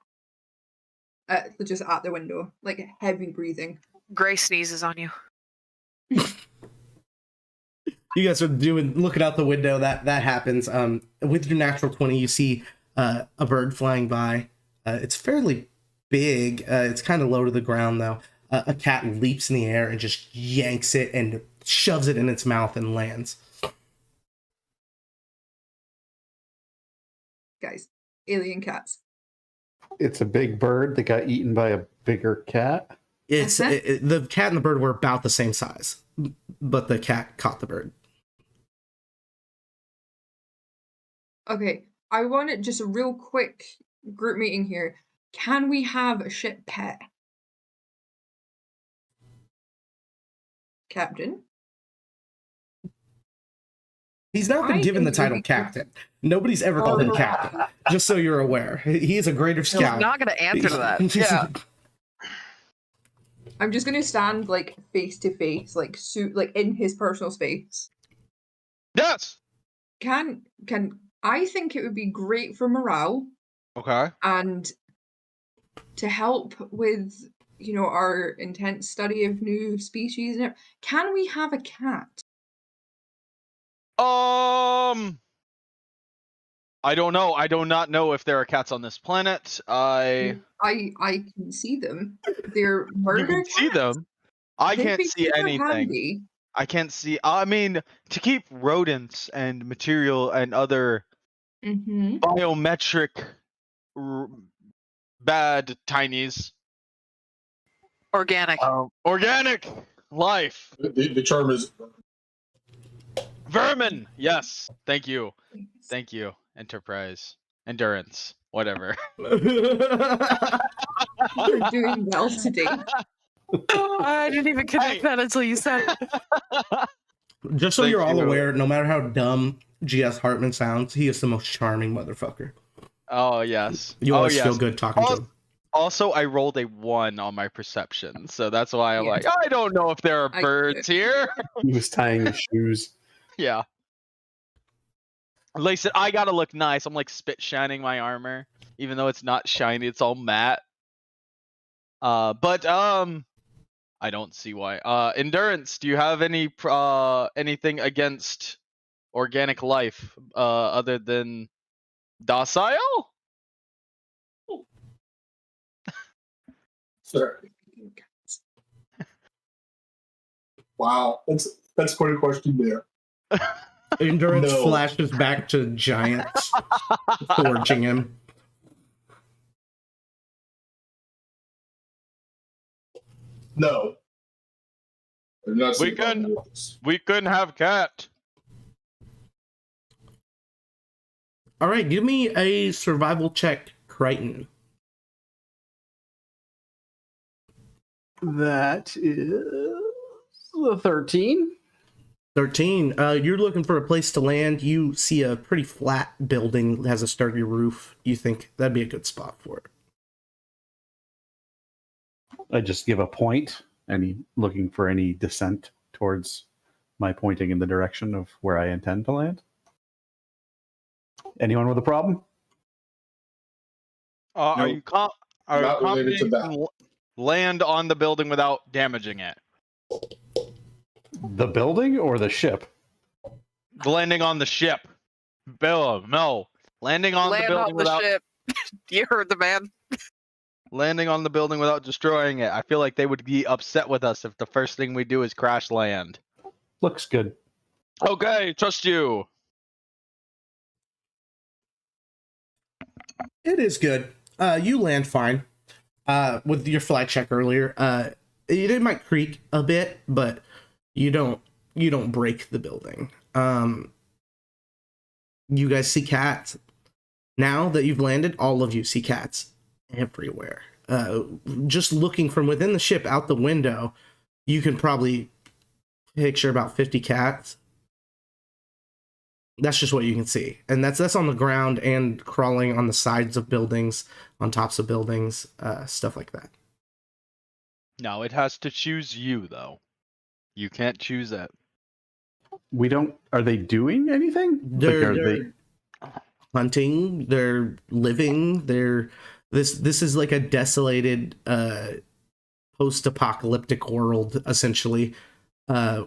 Just at the window, like heavy breathing. Gray sneezes on you. You guys are looking out the window. That happens. With your natural 20, you see a bird flying by. It's fairly big. It's kind of low to the ground though. A cat leaps in the air and just yanks it and shoves it in its mouth and lands. Guys, alien cats. It's a big bird that got eaten by a bigger cat. It's Uh-huh. the cat and the bird were about the same size, but the cat caught the bird. Okay, I want it just a real quick group meeting here. Can we have a ship pet? Captain? He's not been I given the think title we could- captain. Nobody's ever called him captain. Just so you're aware, he is a greater I'm scout. not going to answer to that. Yeah. I'm just gonna stand like face to face, like in his personal space. Yes. Can I think it would be great for morale Okay. and to help with, our intense study of new species. Can we have a cat? I don't know. I do not know if there are cats on this planet. I can see them. They're You murder can see cats. them. I They'd can't be see super anything. handy. I can't see. I mean, to keep rodents and material and other Mm-hmm. biometric bad tinies, Organic. organic life, The term is vermin. Yes. Thank you. Thank you. Enterprise, endurance, whatever. You're doing well today. I didn't even connect Hey. that until you said it. Just so Thank you're all you. aware, no matter how dumb G.S. Hartman sounds, he is the most charming motherfucker. Oh yes. You Oh always yes. feel good talking to him. Also, I rolled a 1 on my perception, so that's why I'm Yeah. like, I don't know if there are I get birds here. He was tying his shoes. Yeah. Like I said, I gotta look nice. I'm like spit shining my armor, even though it's not shiny, it's all matte. But I don't see why. Endurance, do you have any anything against organic life other than docile? sorry. Wow, that's quite a question there. Endurance No. flashes back to giants forging him. No. I'm not We seeing can- problem with this. We couldn't have cat. All right, give me a survival check, Crichton. That is the 13. 13. You're looking for a place to land. You see a pretty flat building that has a sturdy roof. You think that'd be a good spot for it. I just give a point, looking for any descent towards my pointing in the direction of where I intend to land. Anyone with a problem? Are No, you are not related to confident you can land on the building without damaging it? The building or the ship? Landing on the ship. Bill, no. Landing on Land the building on the without ship. You heard the man. landing on the building without destroying it. I feel like they would be upset with us if the first thing we do is crash land. Looks good. Okay, trust you. It is good. You land fine. With your flight check earlier, it might creak a bit, but you don't break the building. You guys see cats. Now that you've landed, all of you see cats everywhere. Just looking from within the ship out the window, you can probably picture about 50 cats. That's just what you can see, and that's on the ground and crawling on the sides of buildings, on tops of buildings, stuff like that. No, it has to choose you though. You can't choose it. We don't. Are they doing anything? They're hunting. They're living. This is like a desolated post-apocalyptic world, essentially,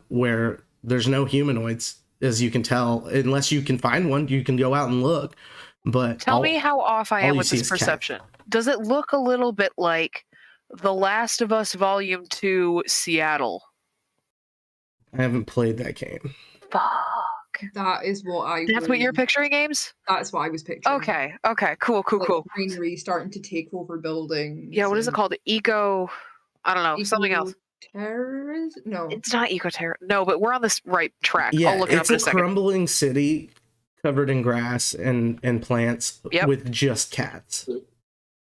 where there's no humanoids. As you can tell, unless you can find one, you can go out and look. But Tell me how off I all am you with see this is cat. perception. Does it look a little bit like The Last of Us Volume 2 Seattle? I haven't played that game. Fuck. That is what I. That's what you're picturing, Ames? That's what I was picturing. Okay, cool, Like cool. greenery starting to take over buildings. Yeah, what is it and called? I don't know, something else. Eco-terrorism? No. It's not ecoterror. No, but we're on this right track. Yeah, I'll look it up it's in a a second. crumbling city covered in grass and plants Yep. with just cats.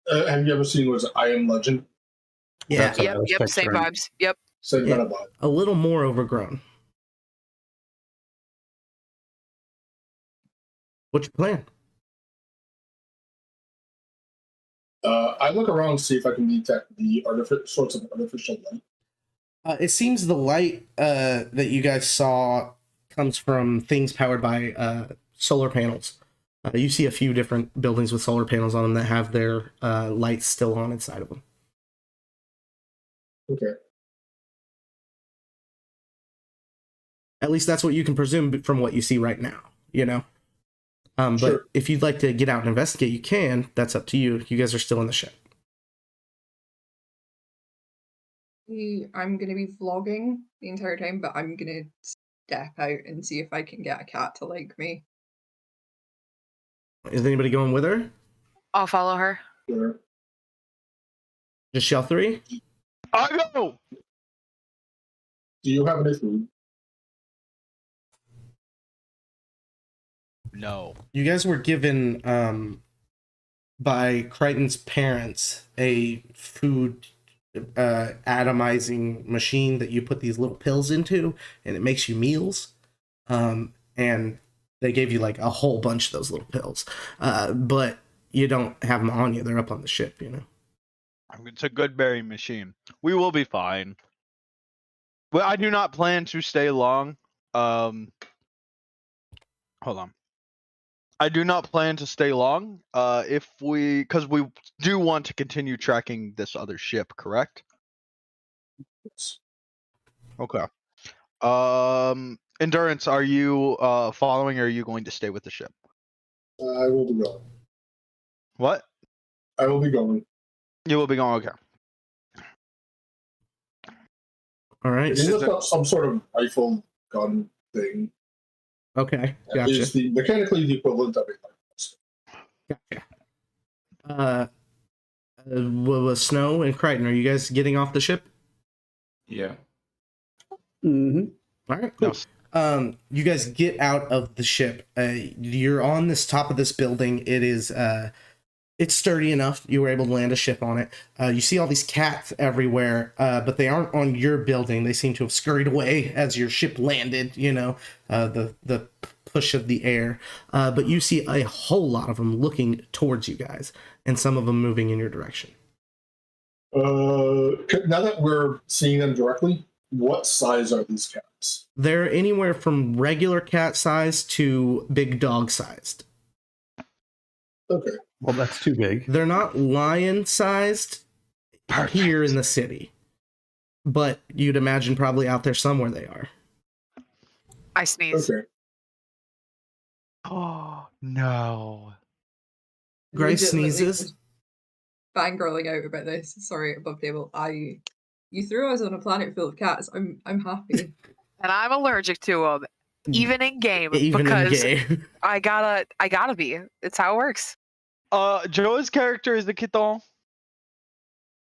Have you ever seen was I Am Legend? Yeah, That's what I was Yep, same picturing. vibes. Yep. Same Yeah. kind of vibe. a little more overgrown. What's your plan? I look around and see if I can detect the sorts of artificial light. It seems the light that you guys saw comes from things powered by solar panels. You see a few different buildings with solar panels on them that have their lights still on inside of them. Okay. At least that's what you can presume from what you see right now, you know? But Sure. if you'd like to get out and investigate, you can. That's up to you. You guys are still in the ship. I'm gonna be vlogging the entire time, but I'm gonna step out and see if I can get a cat to like me. Is anybody going with her? I'll follow her. Sure. Just y'all three? I go. Do you have any food? No. You guys were given by Crichton's parents a food atomizing machine that you put these little pills into, and it makes you meals. And they gave you like a whole bunch of those little pills, but you don't have them on you. They're up on the ship, you know. It's a good berry machine. We will be fine. Well, I do not plan to stay long. Hold on. I do not plan to stay long. Because we do want to continue tracking this other ship, correct? Yes. Okay. Endurance, are you following, or are you going to stay with the ship? I will be going. What? I will be going. You will be going. Okay. All right. Is this some sort of rifle gun thing? Okay. Gotcha. Is the mechanically the equivalent of a Gotcha. With Snow and Crichton, are you guys getting off the ship? Yeah. Mm-hmm. All right, cool. Yes. You guys get out of the ship. You're on this top of this building. It is it's sturdy enough. You were able to land a ship on it. You see all these cats everywhere, but they aren't on your building. They seem to have scurried away as your ship landed, you know, the push of the air. But you see a whole lot of them looking towards you guys, and some of them moving in your direction. Now that we're seeing them directly, what size are these cats? They're anywhere from regular cat size to big dog sized. Okay. Well, that's too big. They're not lion sized here in the city, but you'd imagine probably out there somewhere they are. I sneeze. Okay. Oh no. Grace Legitimately sneezes. just fangirling out about this. Sorry, above table. You threw us on a planet full of cats. I'm happy. And I'm allergic to them, even in game, Even because in game. I gotta be. It's how it works. Joe's character is the Kiton.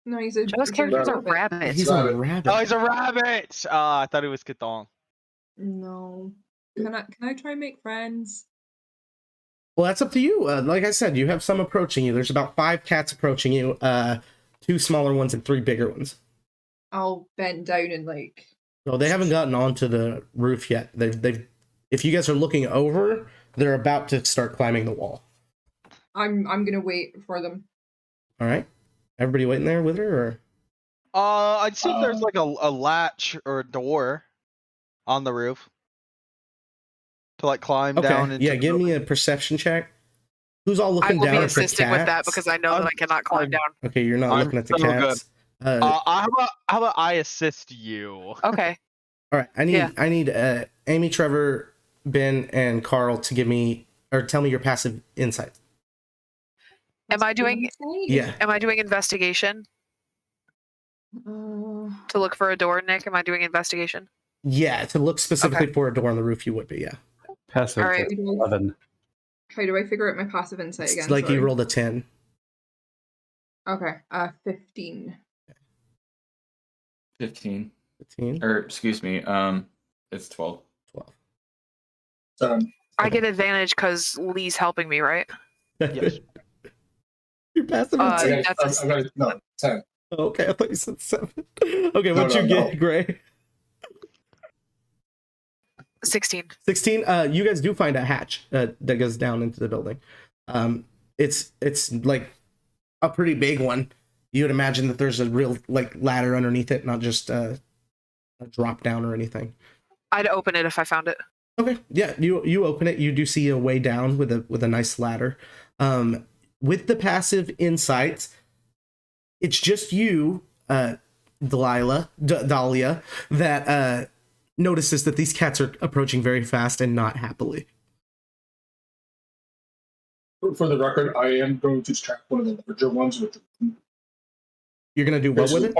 No, he's a Joe's he's a character's a rabbit. rabbit. He's a Rabbit. rabbit. Oh, he's a rabbit. I thought it was Kiton. No. Can I try and make friends? Well, that's up to you. Like I said, you have some approaching you. There's about 5 cats approaching you. 2 smaller ones and 3 bigger ones. I'll bend down and like. So they haven't gotten onto the roof yet. They've. If you guys are looking over, they're about to start climbing the wall. I'm gonna wait for them. All right. Everybody waiting there with her, or? I'd see if there's like a latch or a door on the roof to like climb down. Into Yeah, the give me building. a perception check. Who's all I looking will down be at the assisting with that cats? because I know that I cannot climb I'm- down. Okay, you're not I'm looking at the so good. cats. How about I assist you? Okay. All right, I need Amy, Trevor, Ben, and Carl to give me or tell me your passive insight. Am I doing- Yeah, Am I doing investigation Uh, to look for a door, Nick? Am I doing investigation? yeah. To look specifically for a door on the roof, you would be. Yeah, Passive All right. 11. how do I figure out my passive insight it's again? like you Sorry. rolled a 10. Okay. 15. 15. 15, Or excuse me, it's 12. 12. I get advantage because Lee's helping me, right? Yes. Your passive Uh, insight. that's I got no 10. Okay, I thought you said 7. Okay, what'd No, you no, get, no. Gray? 16. 16. You guys do find a hatch that goes down into the building. It's like a pretty big one. You would imagine that there's a real like ladder underneath it, not just a drop down or anything. I'd open it if I found it. Okay, yeah, you open it. You do see a way down with a nice ladder. With the passive insights, it's just you, Dahlia, that notices that these cats are approaching very fast and not happily. For the record, I am going to track one of the larger ones with You're gonna do what with it?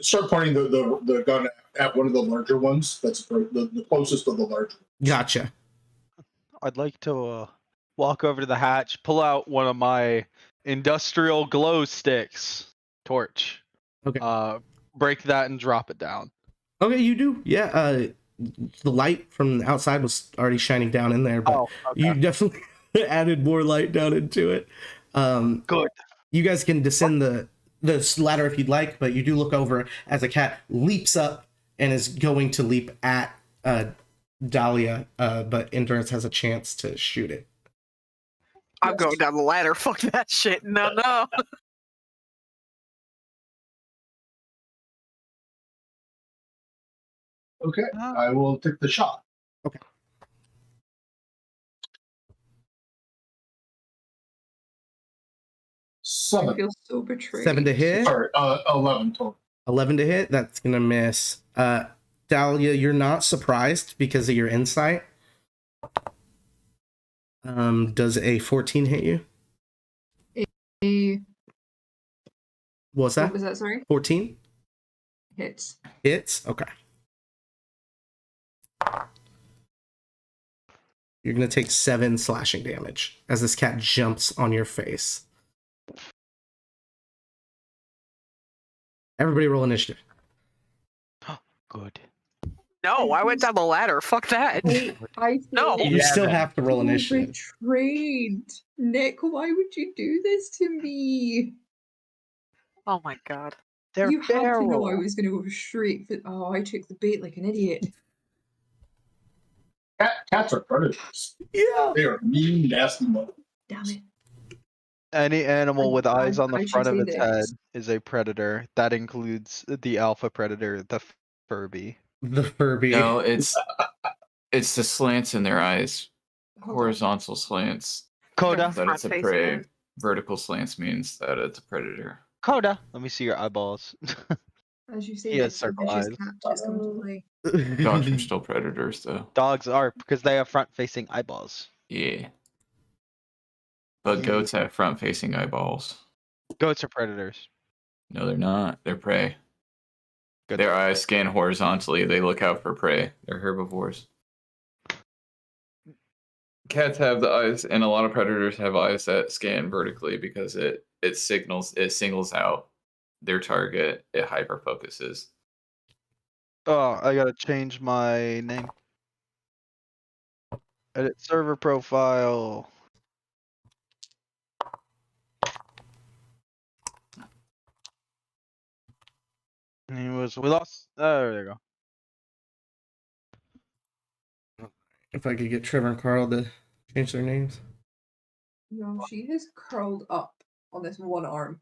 Start pointing the gun at one of the larger ones. That's the closest of the larger. Gotcha. I'd like to walk over to the hatch, pull out one of my industrial glow sticks, torch. Okay. Break that and drop it down. Okay, you do. Yeah. The light from the outside was already shining down in there, but Oh, okay. you definitely added more light down into it. Good. You guys can descend the ladder if you'd like, but you do look over as a cat leaps up and is going to leap at Dahlia, but Endurance has a chance to shoot it. I'm going down the ladder. Fuck that shit. No. Okay, I will take the shot. Okay. I 7. feel so betrayed. 7 to hit. Sorry, 11 total. 11 to hit. That's gonna miss. Dahlia, you're not surprised because of your insight. Does a 14 hit you? A, What's what that? was that? Sorry. 14 Hits. hits. Okay. You're gonna take 7 slashing damage as this cat jumps on your face. Everybody roll initiative. Good. No, I went down the ladder. Fuck that. I feel No. You still have to roll so initiative. betrayed. Nick, why would you do this to me? Oh my god. They're You had to know I feral. was going to go straight for. Oh, I took the bait like an idiot. Cats are predators. Yeah. They are mean, nasty mother. Damn it. Any animal with eyes on I the should front of say its head this. is a predator. That includes the alpha predator, the Furby. The Furby. No, it's the slants in their eyes. Hold on. Horizontal slants. Coda. That it's a Front-facing prey. eyes. Vertical slants means that it's a predator. Coda. Let me see your eyeballs. As you say, He has this, circle vicious eyes. cat just come to play. Dogs are still predators, though. Dogs are because they have front-facing eyeballs. Yeah. But goats have front-facing eyeballs. Goats are predators. No, they're not. They're prey. Good. Their eyes scan horizontally. They look out for prey. They're herbivores. Cats have the eyes, and a lot of predators have eyes that scan vertically because it singles out their target. It hyper focuses. Oh, I gotta change my name. Edit server profile. We lost. Oh, there you go. If I could get Trevor and Carl to change their names. No, she has curled up on this one arm.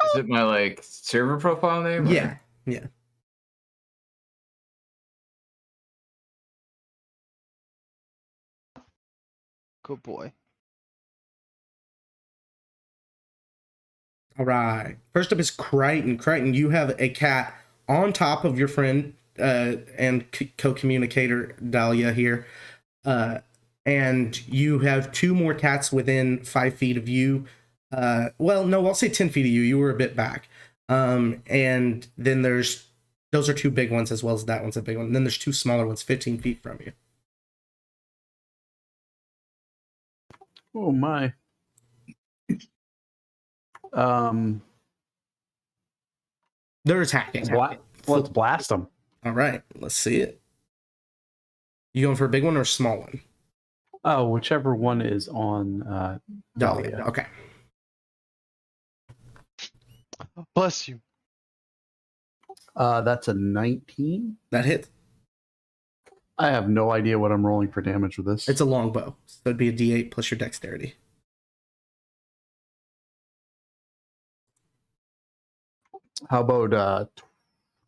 Is it my server profile name? or- Yeah. Yeah. Good boy. All right. First up is Crichton. Crichton, you have a cat on top of your friend and co-communicator Dahlia here. And you have 2 more cats within 5 feet of you. Well, no, I'll say 10 feet of you. You were a bit back. And then those are 2 big ones as well as that one's a big one. And then there's 2 smaller ones 15 feet from you. Oh my. They're attacking. Let's blast them. All right. Let's see it. You going for a big one or a small one? Oh, whichever one is on Dahlia. Okay. Bless you. That's a 19. That hit. I have no idea what I'm rolling for damage with this. It's a longbow. So it'd be a D8 plus your dexterity. How about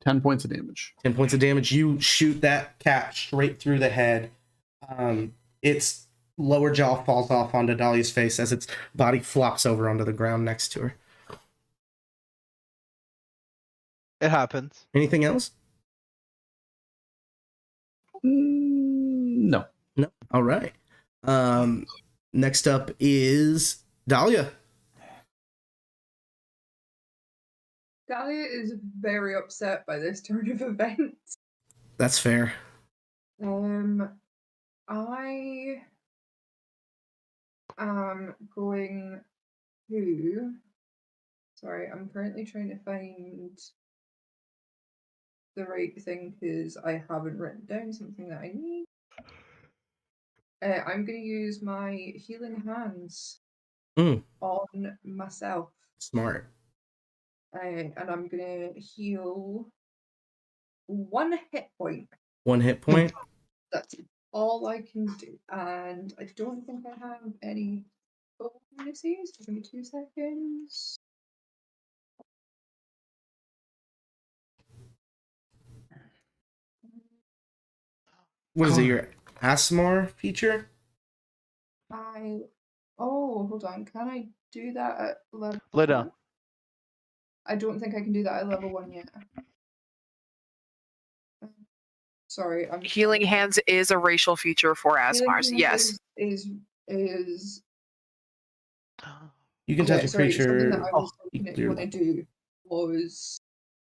10 points of damage? 10 points of damage. You shoot that cat straight through the head. its lower jaw falls off onto Dahlia's face as its body flops over onto the ground next to her. It happens. Anything else? No. No. All right. Next up is Dahlia. Dahlia is very upset by this turn of events. That's fair. I am going to. Sorry, I'm currently trying to find the right thing because I haven't written down something that I need. I'm going to use my healing hands on myself. Smart. And I'm going to heal 1 hit point. 1 hit point. That's all I can do. And I don't think I have any bonuses. Give me 2 seconds. What is it, your ASMR feature? Hold on. Can I do that at level Lay down. 1? I don't think I can do that at level 1 yet. Sorry, I'm Healing Hands is a racial feature for Asmars. Healing Yes. Hands is You can touch a sorry, something that creature. I was you going can to do- do was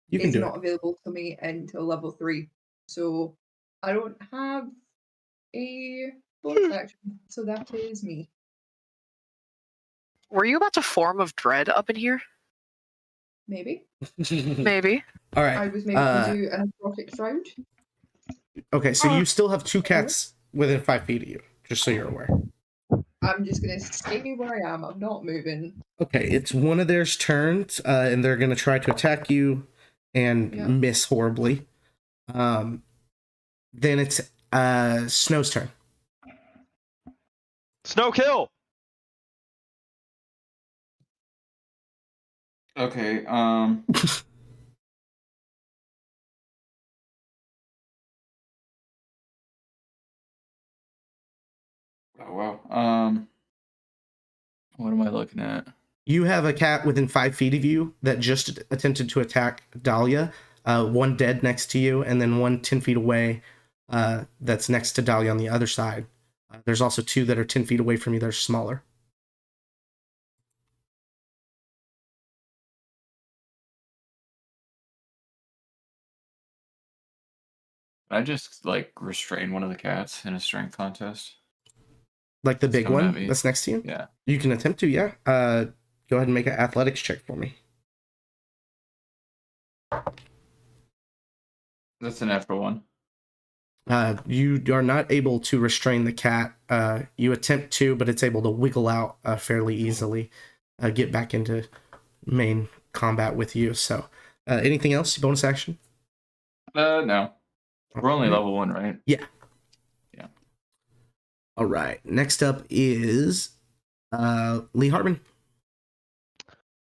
You can is do not it. available to me until level 3. So I don't have a bonus action. So that is me. Were you about to form of dread up in here? Maybe. Maybe. All I right. was maybe going to do an acrobatic round. Okay, so you still have 2 cats within 5 feet of you, just so you're aware. I'm just going to stay where I am. I'm not moving. Okay, it's one of theirs turns, and they're going to try to attack you and Yeah. miss horribly. Then it's Snow's turn. Snow kill. Okay. Oh wow. What am I looking at? You have a cat within 5 feet of you that just attempted to attack Dahlia. 1 dead next to you, and then 1 10 feet away that's next to Dahlia on the other side. There's also 2 that are 10 feet away from you that are smaller. I just like restrain one of the cats in a strength contest. Like the It's big coming at one me. that's next to you? Yeah. You can attempt to, yeah. Go ahead and make an athletics check for me. That's a natural one. You are not able to restrain the cat. You attempt to, but it's able to wiggle out fairly easily, get back into main combat with you. So, anything else? Bonus action? No. We're only Okay. level 1, right? All right. Next up is Lee Hartman.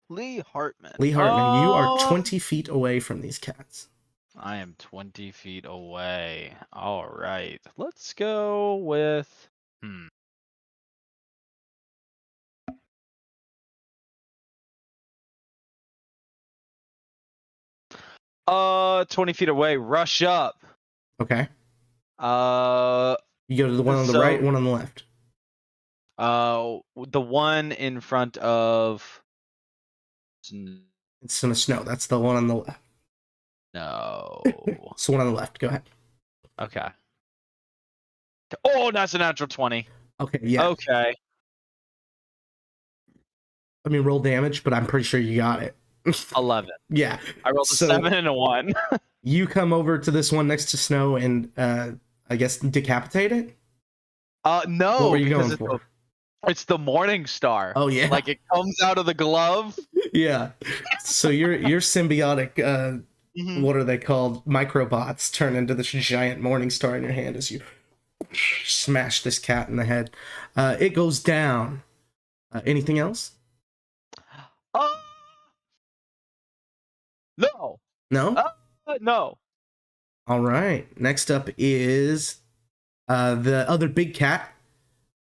Lee Hartman. Lee Hartman, you are Oh, 20 feet away from these cats. I am 20 feet away. All right. Let's go with. 20 feet away. Rush up. Okay. Uh, You go to the one on the So- right, one on the left. the one in front of. It's gonna snow. That's the one on the left. No. It's the one on the left. Go ahead. Okay. Oh, that's a natural 20. Okay, yeah. Okay. I mean, roll damage, but I'm pretty sure you got it. 11. Yeah. I rolled a So- 7 and a 1. You come over to this one next to Snow and I guess decapitate it? No. What were you because going for? It's the Morning Star. Oh yeah. Like it comes out of the glove. Yeah. So your symbiotic Mhm. what are they called? Microbots turn into this giant morning star in your hand as you smash this cat in the head. It goes down. Anything else? No. No? No. All right. Next up is The other big cat,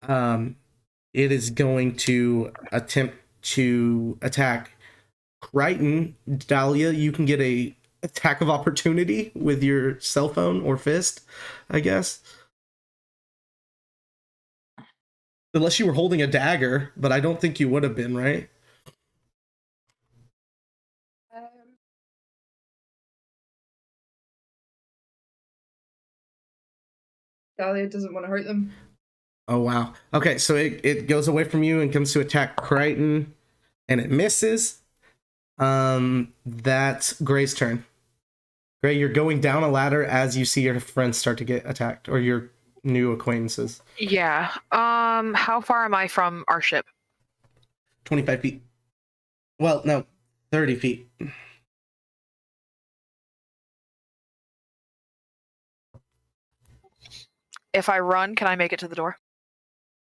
it is going to attempt to attack Crichton. Dahlia, you can get a attack of opportunity with your cell phone or fist, I guess. Unless you were holding a dagger, but I don't think you would have been, right? Dahlia doesn't want to hurt them. Oh, wow. Okay, so it goes away from you and comes to attack Crichton, and it misses. That's Gray's turn. Gray, you're going down a ladder as you see your friends start to get attacked, or your new acquaintances. Yeah. How far am I from our ship? 25 feet. Well, no, 30 feet. If I run, can I make it to the door?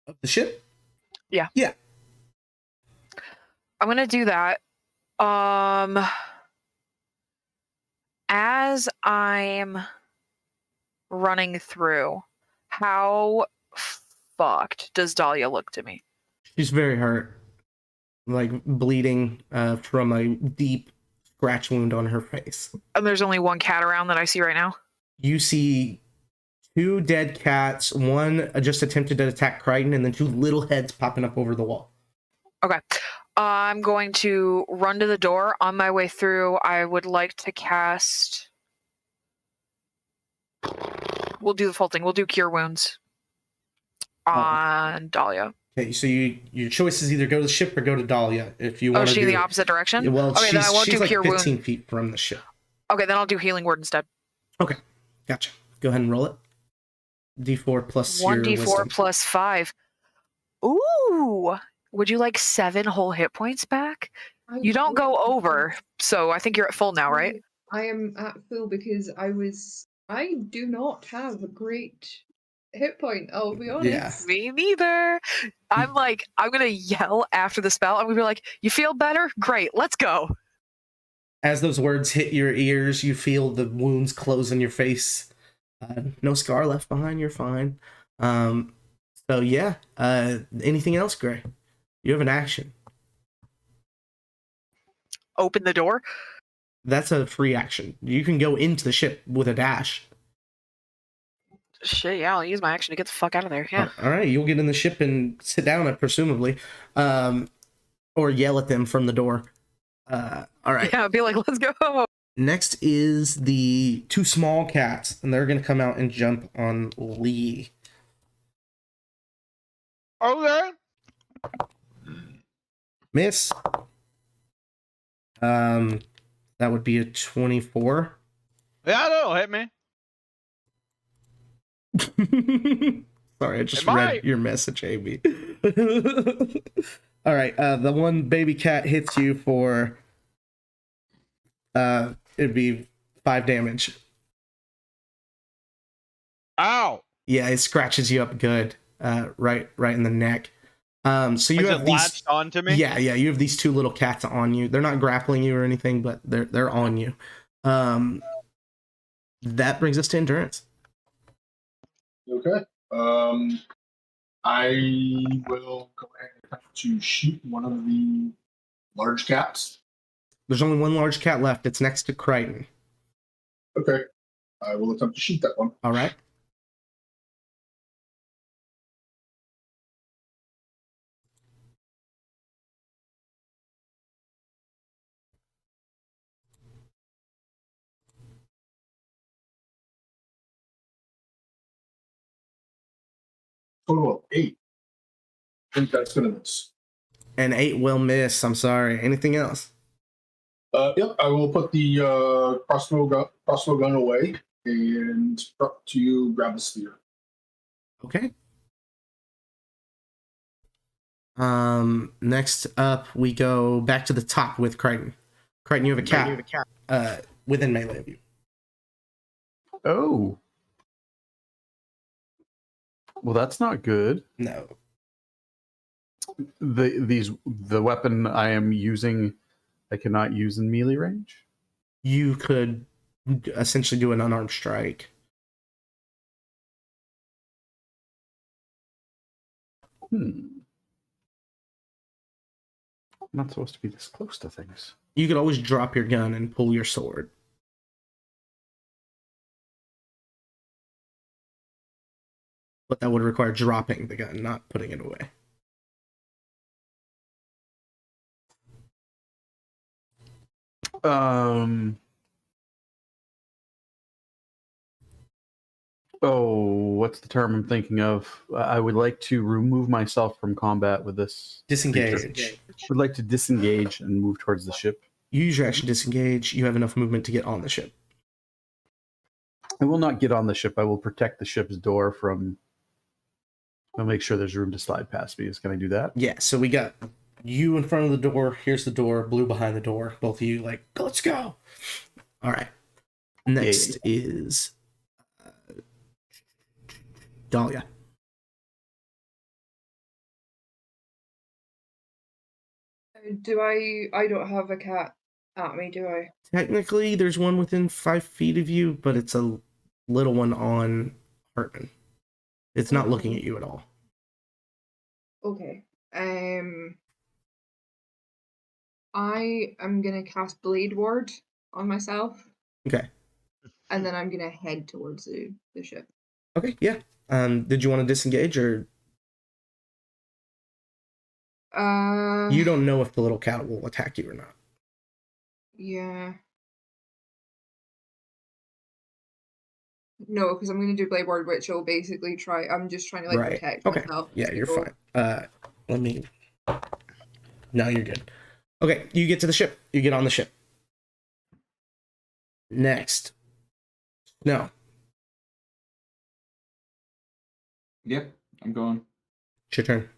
Of the ship? Yeah. Yeah. I'm gonna do that. As I'm running through, how fucked does Dahlia look to me? She's very hurt. Like bleeding from a deep scratch wound on her face. And there's only one cat around that I see right now? You see 2 dead cats. One just attempted to attack Crichton, and then 2 little heads popping up over the wall. Okay. I'm going to run to the door. On my way through, I would like to cast... We'll do the full thing. We'll do Cure Wounds on Dahlia. Okay, so your choice is either go to the ship or go to Dahlia. If you Oh, want is to she do in the opposite direction? Well, Okay, then I won't she's do like Cure 15 Wound. feet from the ship. Okay, then I'll do Healing Word instead. Okay, gotcha. Go ahead and roll it. D4 plus your 1d4 wisdom. plus 5. Ooh! Would you like 7 whole hit points back? You don't go over, so I think you're at full now, right? I am at full because I do not have a great hit point, I'll be honest. Yeah. Me neither. I'm gonna yell after the spell. I'm gonna be like, you feel better? Great, let's go. As those words hit your ears, you feel the wounds close on your face. No scar left behind. You're fine. So yeah. Anything else, Gray? You have an action. Open the door. That's a free action. You can go into the ship with a dash. Shit, yeah, I'll use my action to get the fuck out of there. Yeah. All right, you'll get in the ship and sit down, presumably, or yell at them from the door. All right. Yeah, I'll be like, let's go. Next is the 2 small cats, and they're going to come out and jump on Lee. Okay. Miss. That would be a 24. Yeah, no, hit me. Sorry, I just It read might. your message, Amy. All right, the one baby cat hits you for it'd be 5 damage. Ow. Yeah, it scratches you up good, right in the neck. So you Is have it these. latched onto me? Yeah, you have these 2 little cats on you. They're not grappling you or anything, but they're on you. That brings us to endurance. Okay. I will go ahead and attempt to shoot one of the large cats. There's only one large cat left. It's next to Crichton. Okay. I will attempt to shoot that one. All right. Total of 8. I think that's gonna miss. An 8 will miss. I'm sorry. Anything else? Yep. I will put the crossbow gun away and up to you grab the spear. Okay. Next up, we go back to the top with Crichton. Crichton, you have a cat. Within melee of you. Oh. Well, that's not good. No. The weapon I am using, I cannot use in melee range. You could essentially do an unarmed strike. I'm not supposed to be this close to things. You could always drop your gun and pull your sword. But that would require dropping the gun, not putting it away. Oh, what's the term I'm thinking of? I would like to remove myself from combat with this. Disengage. Would like to disengage and move towards the ship. You use your action disengage. You have enough movement to get on the ship. I will not get on the ship. I will protect the ship's door from. I'll make sure there's room to slide past me. Can I do that? Yeah, so we got you in front of the door. Here's the door. Blue behind the door. Both of you like, let's go. All right. Next is Dahlia. Do I don't have a cat at me, do I? Technically, there's one within 5 feet of you, but it's a little one on Hartman. It's not looking at you at all. Okay. I am gonna cast Blade Ward on myself. Okay. And then I'm gonna head towards the ship. Okay, yeah. Did you want to disengage or you don't know if the little cat will attack you or not? Yeah. No, because I'm gonna do Blade Ward, which will basically I'm just trying to like Right. protect Okay. myself. Yeah, you're So- fine. Let me. No, you're good. Okay, you get to the ship. You get on the ship. Next. No. Yep, I'm going. It's your turn.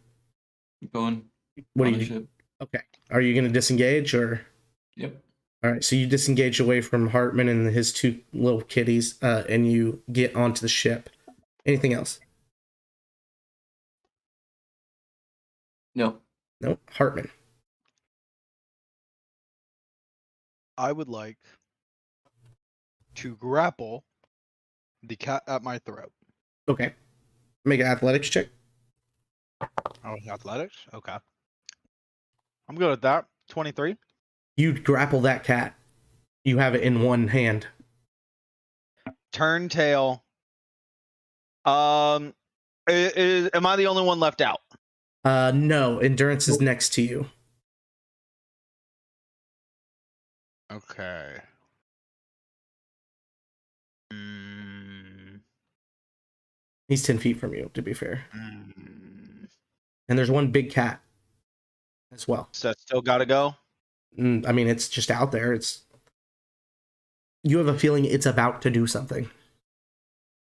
I'm going. What on do the you? ship. Okay. Are you going to disengage or? Yep. All right. So you disengage away from Hartman and his two little kitties, and you get onto the ship. Anything else? No. No. Hartman. I would like to grapple the cat at my throat. Okay. Make an athletics check. Oh, athletics? Okay. I'm good at that. 23. You grapple that cat. You have it in one hand. Turn tail. Am I the only one left out? No. Endurance is next to you. Okay. He's 10 feet from you, to be fair. Mm. And there's one big cat as well. So that's still gotta go? I mean, it's just out there. You have a feeling it's about to do something.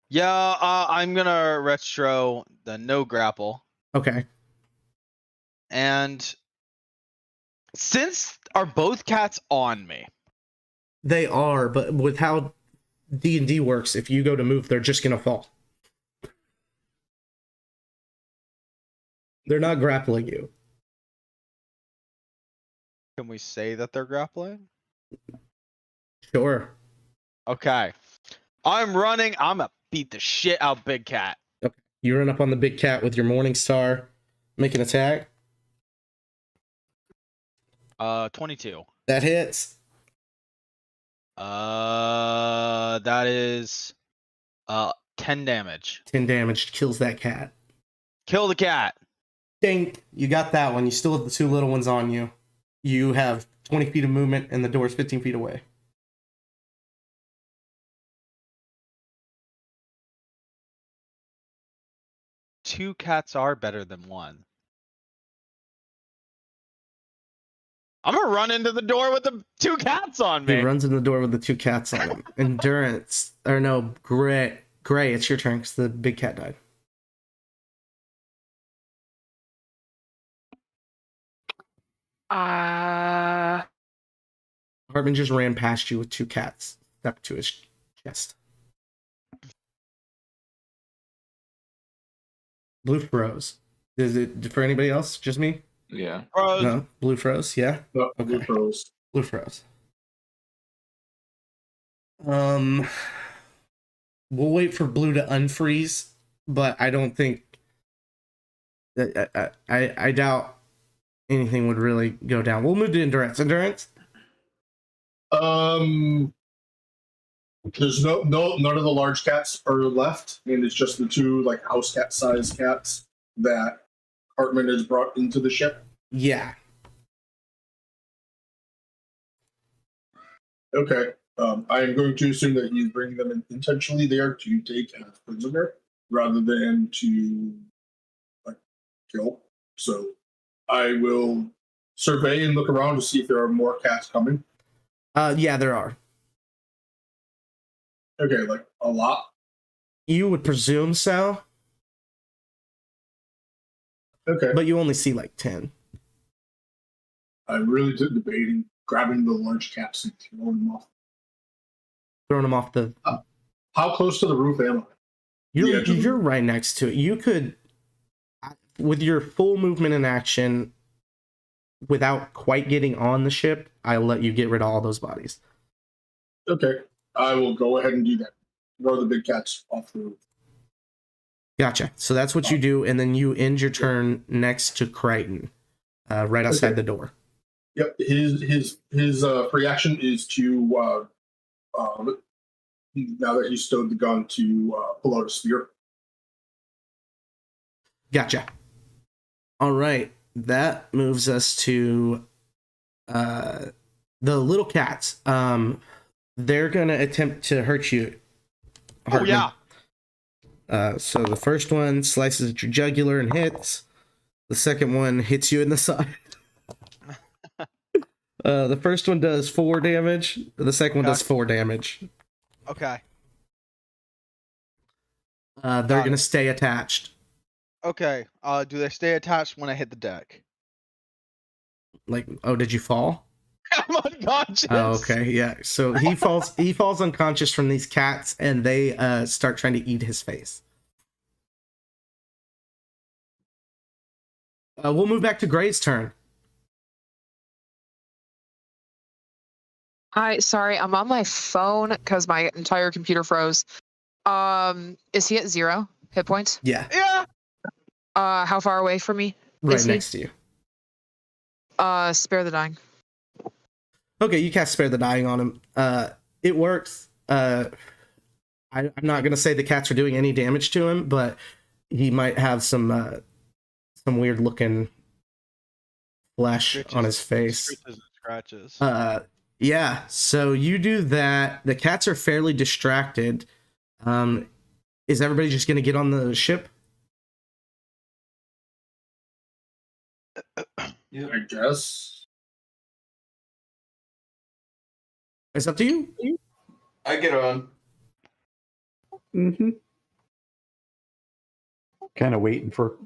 Yeah, I'm gonna retro the no grapple. Okay. And since are both cats on me? They are, but with how D&D works, if you go to move, they're just going to fall. They're not grappling you. Can we say that they're grappling? Sure. Okay. I'm running. I'm gonna beat the shit out of Big Cat. Okay. You run up on the big cat with your Morning Star. Make an attack. 22. That hits. That is 10 damage. 10 damage. Kills that cat. Kill the cat. Ding. You got that one. You still have the two little ones on you. You have 20 feet of movement, and the door's 15 feet away. Two cats are better than one. I'm gonna run into the door with the two cats on me. He runs in the door with the two cats on him. Endurance. Or no, Gray. Gray, it's your turn because the big cat died. Hartman just ran past you with two cats stuck to his chest. Blue froze. Is it for anybody else? Just me? Yeah. Bro, No? Blue froze? Yeah? No, Okay. Blue froze. Blue froze. We'll wait for blue to unfreeze, but I don't think I doubt anything would really go down. We'll move to endurance. Endurance. There's none of the large cats are left, and it's just the two like house cat sized cats that Hartman has brought into the ship. Yeah. Okay. I am going to assume that he's bringing them intentionally there to take as prisoner rather than to like kill. So I will survey and look around to see if there are more cats coming. Yeah, there are. Okay, like a lot. You would presume so, Okay. but you only see like 10. I'm really debating grabbing the large cats and throwing them off. Throwing them off the. How close to the roof am I? You're edge of the you're right next to it. You could, with your full movement and action, without quite getting on the ship, I'll let you get rid of all those bodies. Okay. I will go ahead and do that. Throw the big cats off the roof. Gotcha. So that's what you do, and then you end your turn next to Crichton, right outside Okay. the door. Yep. His free action is to now that he's stowed the gun to pull out a spear. Gotcha. All right, that moves us to the little cats. They're gonna attempt to hurt you. Oh Hartman. yeah. So the first one slices at your jugular and hits. The second one hits you in the side. The first one does 4 damage. The second one does 4 damage. Okay. They're Got gonna it. stay attached. Okay. Do they stay attached when I hit the deck? Like, oh, did you fall? I'm unconscious. Oh, okay, yeah. So he falls. He falls unconscious from these cats, and they start trying to eat his face. We'll move back to Gray's turn. Hi, sorry, I'm on my phone because my entire computer froze. Is he at 0 hit points? Yeah, Yeah. How far away from me? right Is he? next to you. Spare the dying. Okay, you cast Spare the Dying on him. It works. I'm not gonna say the cats are doing any damage to him, but he might have some weird looking flesh on his face. Scratches and scratches. Yeah. So you do that. The cats are fairly distracted. Is everybody just gonna get on the ship? Yeah, I guess. It's up to you. I get on. Mm-hmm. Kind of waiting for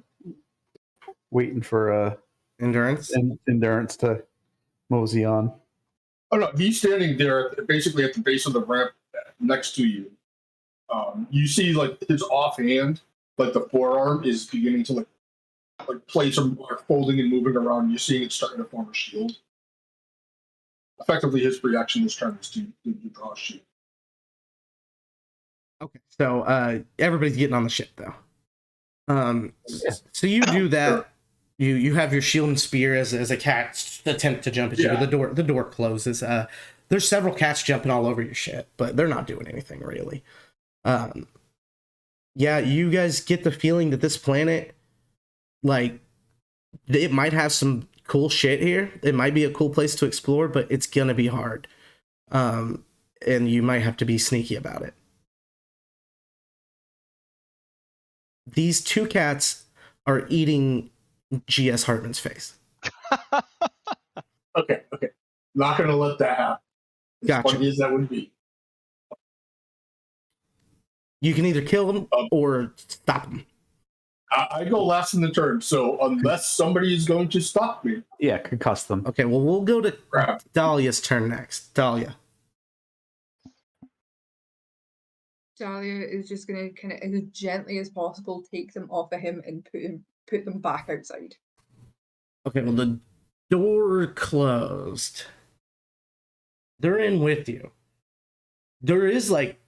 Endurance. endurance to mosey on. Oh no, he's standing there, basically at the base of the ramp next to you. You see, like his offhand, like the forearm is beginning to like plates are folding and moving around. You're seeing it starting to form a shield. Effectively, his reaction this turn is to draw a shield. Okay. So everybody's getting on the ship though. So you do that. You have your shield and spear as a cat attempt to jump at you. Yeah. The door closes. There's several cats jumping all over your ship, but they're not doing anything really. Yeah, you guys get the feeling that this planet, like, it might have some cool shit here. It might be a cool place to explore, but it's gonna be hard. And you might have to be sneaky about it. These two cats are eating G.S. Hartman's face. Okay. Not gonna let that happen. As Gotcha. funny as that would be. You can either kill them or stop them. I go last in the turn, so unless somebody is going to stop me, Yeah, concuss them. Okay, well, we'll go to crap. Dahlia's turn next. Dahlia. Dahlia is just gonna kind of as gently as possible take them off of him and put them back outside. Okay, well, the door closed. They're in with you. There is, like,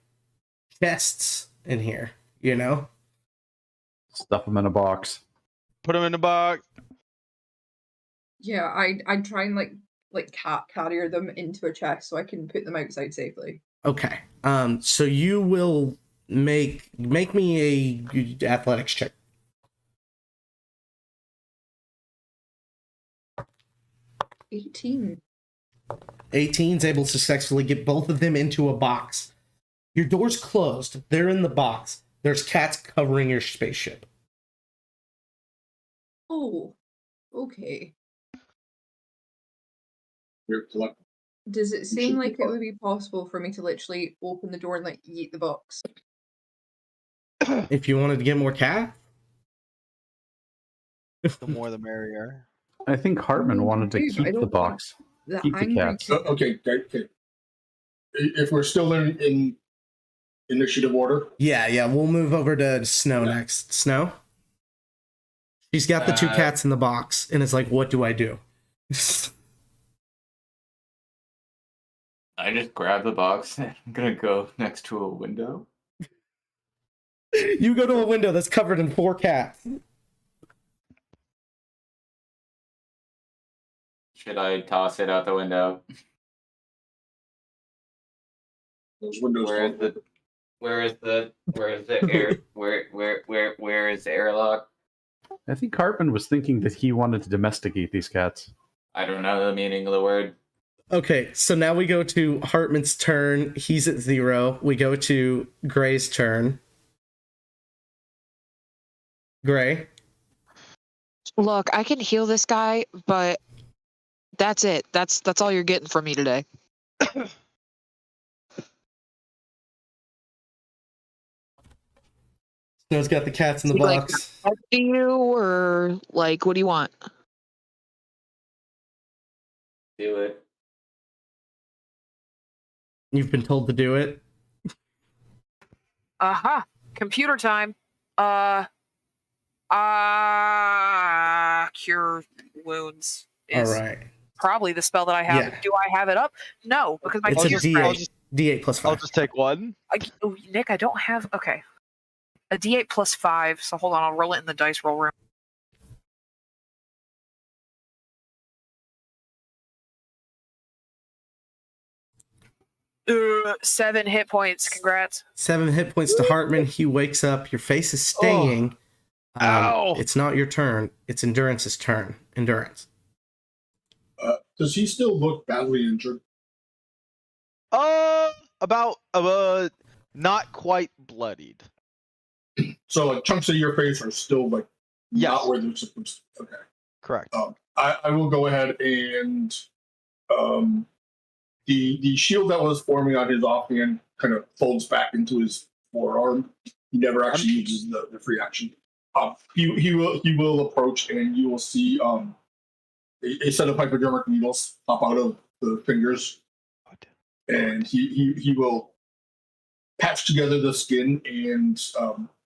chests in here, you know? Stuff them in a box. Put him in the box. Yeah, I'd try and like cat carrier them into a chest so I can put them outside safely. Okay. So you will make me a athletics check. 18. 18's able to successfully get both of them into a box. Your door's closed. They're in the box. There's cats covering your spaceship. Oh, okay. You're collecting. Does it You seem should like be it would be possible for me to literally open the door and like yeet the box? If you wanted to get more cat, The more the merrier. I think Hartman wanted to I keep the don't want box. The Keep the angry cats. cat. Okay. If we're still in initiative order, yeah, we'll move over to Snow next. Snow? She's got the two cats in the box, and it's like, what do I do? I just grab the box and I'm gonna go next to a window. You go to a window that's covered in 4 cats. Should I toss it out the window? those windows. Where is the air where is the airlock? I think Hartman was thinking that he wanted to domesticate these cats. I don't know the meaning of the word. Okay, so now we go to Hartman's turn. He's at 0. We go to Gray's turn. Gray. Look, I can heal this guy, but that's it. That's all you're getting from me today. Snow's got the cats in the Like, box. Do you or like what do you want? Do it. You've been told to do it. Aha! Computer time. Cure wounds All is right. probably the spell that I have. Yeah. Do I have it up? No, because my It's a fingers D8. D8 plus 5. I'll just take one. Nick, I don't have. Okay, a D8 plus 5. So hold on, I'll roll it in the dice roll room. Uh, 7 hit points. Congrats. 7 hit points to Hartman. He wakes up. Your face is stinging. Ow. It's not your turn. It's Endurance's turn. Endurance. Does he still look badly injured? About not quite bloodied. So like chunks of your face are still like Yes. not where they're supposed to. Okay. Correct. I will go ahead and the shield that was forming on his offhand kind of folds back into his forearm. He never actually uses the free action. He will approach and you will see a set of hypodermic needles pop out of the fingers, and he will patch together the skin and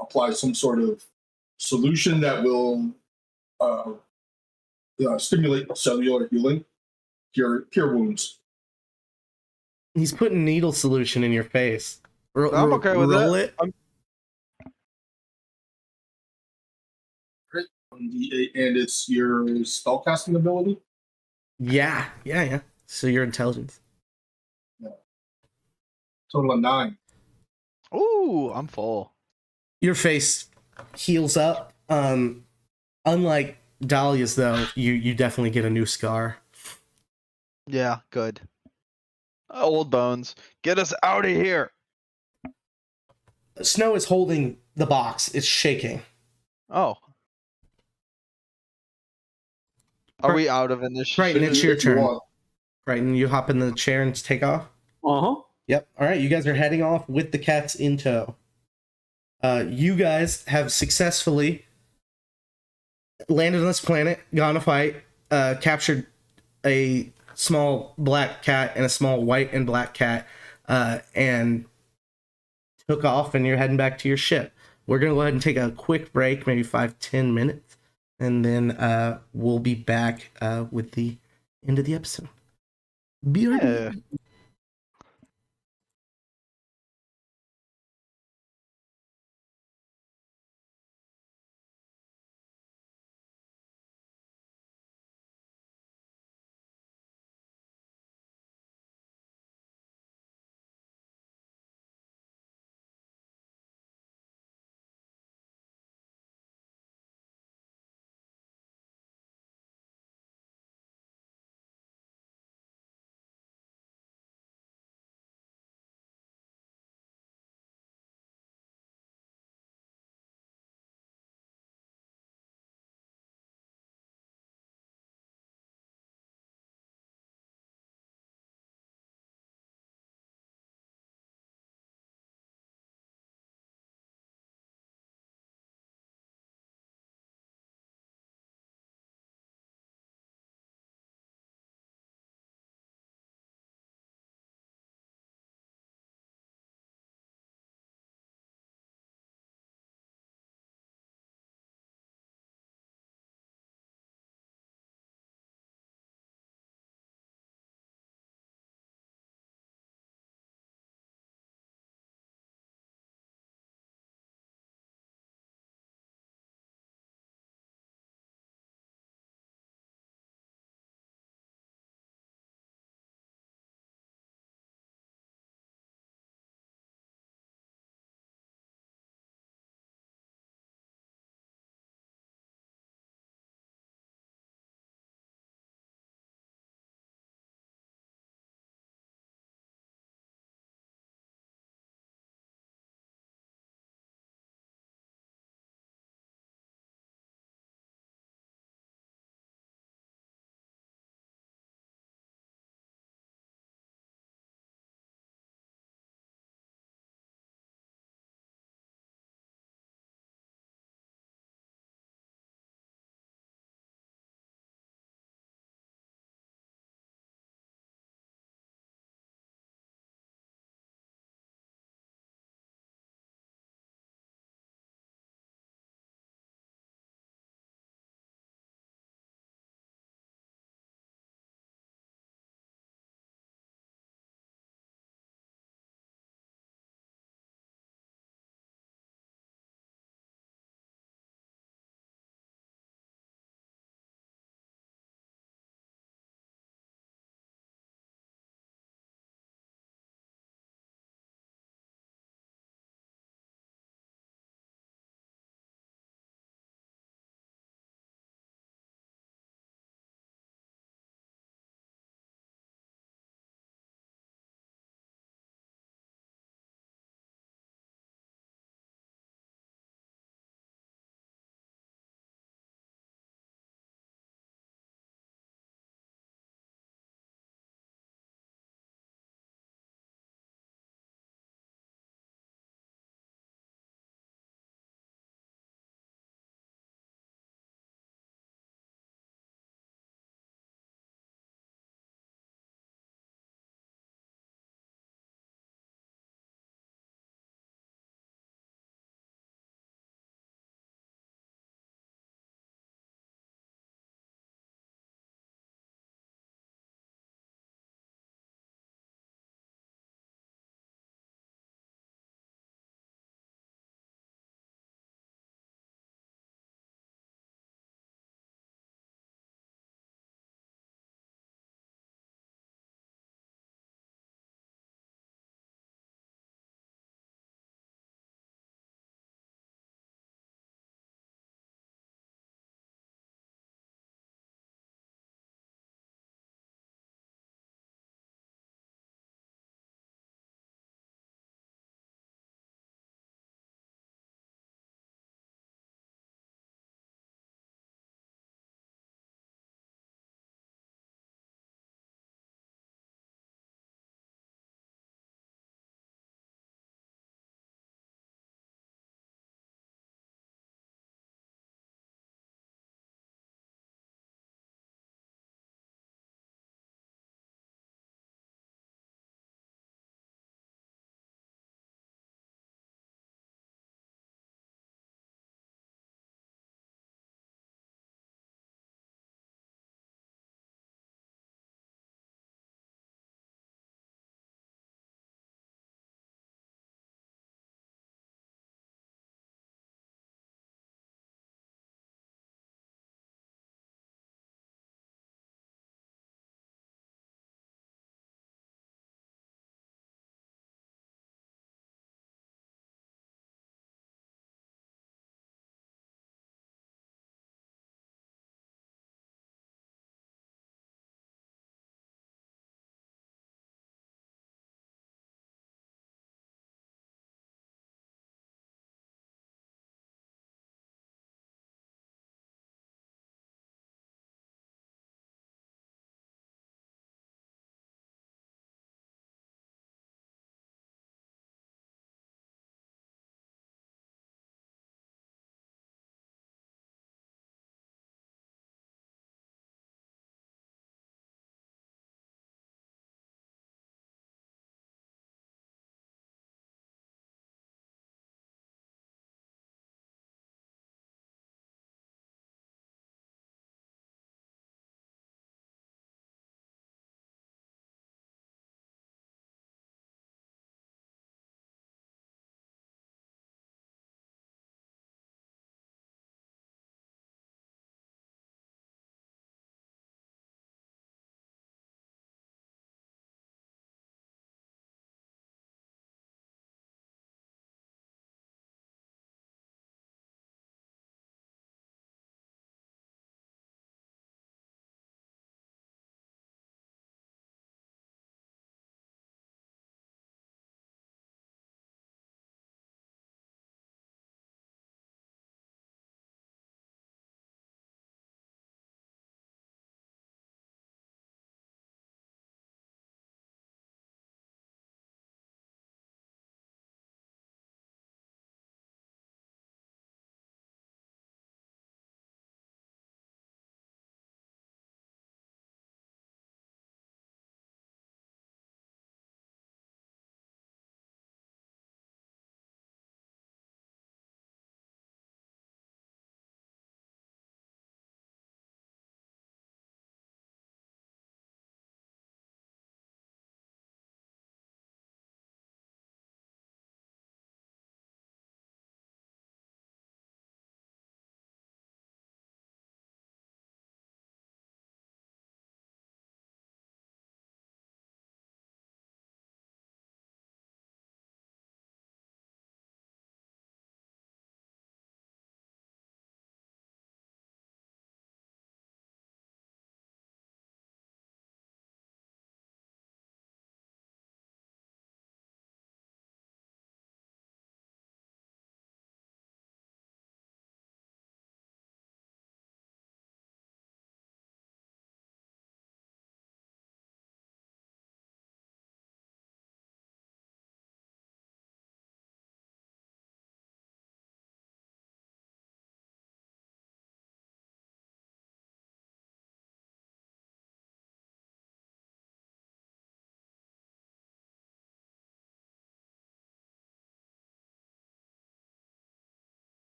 apply some sort of solution that will stimulate cellular healing, cure wounds. He's putting needle solution in your face. I'm okay with roll it. And it's your spellcasting ability. Yeah. So your intelligence. Total of 9. Ooh, I'm full. Your face heals up. Unlike Dahlia's, though, you definitely get a new scar. Yeah, good. Old bones, get us out of here. Snow is holding the box. It's shaking. Oh. Are we out of initiative? Right, and it's your If you turn. want. Right, and you hop in the chair and take off. Uh-huh. Yep. All right, you guys are heading off with the cats in tow. You guys have successfully landed on this planet, gone to fight, captured a small black cat and a small white and black cat, and took off, and you're heading back to your ship. We're going to go ahead and take a quick break, maybe 5-10 minutes, and then we'll be back with the end of the episode. Be right Yeah. back.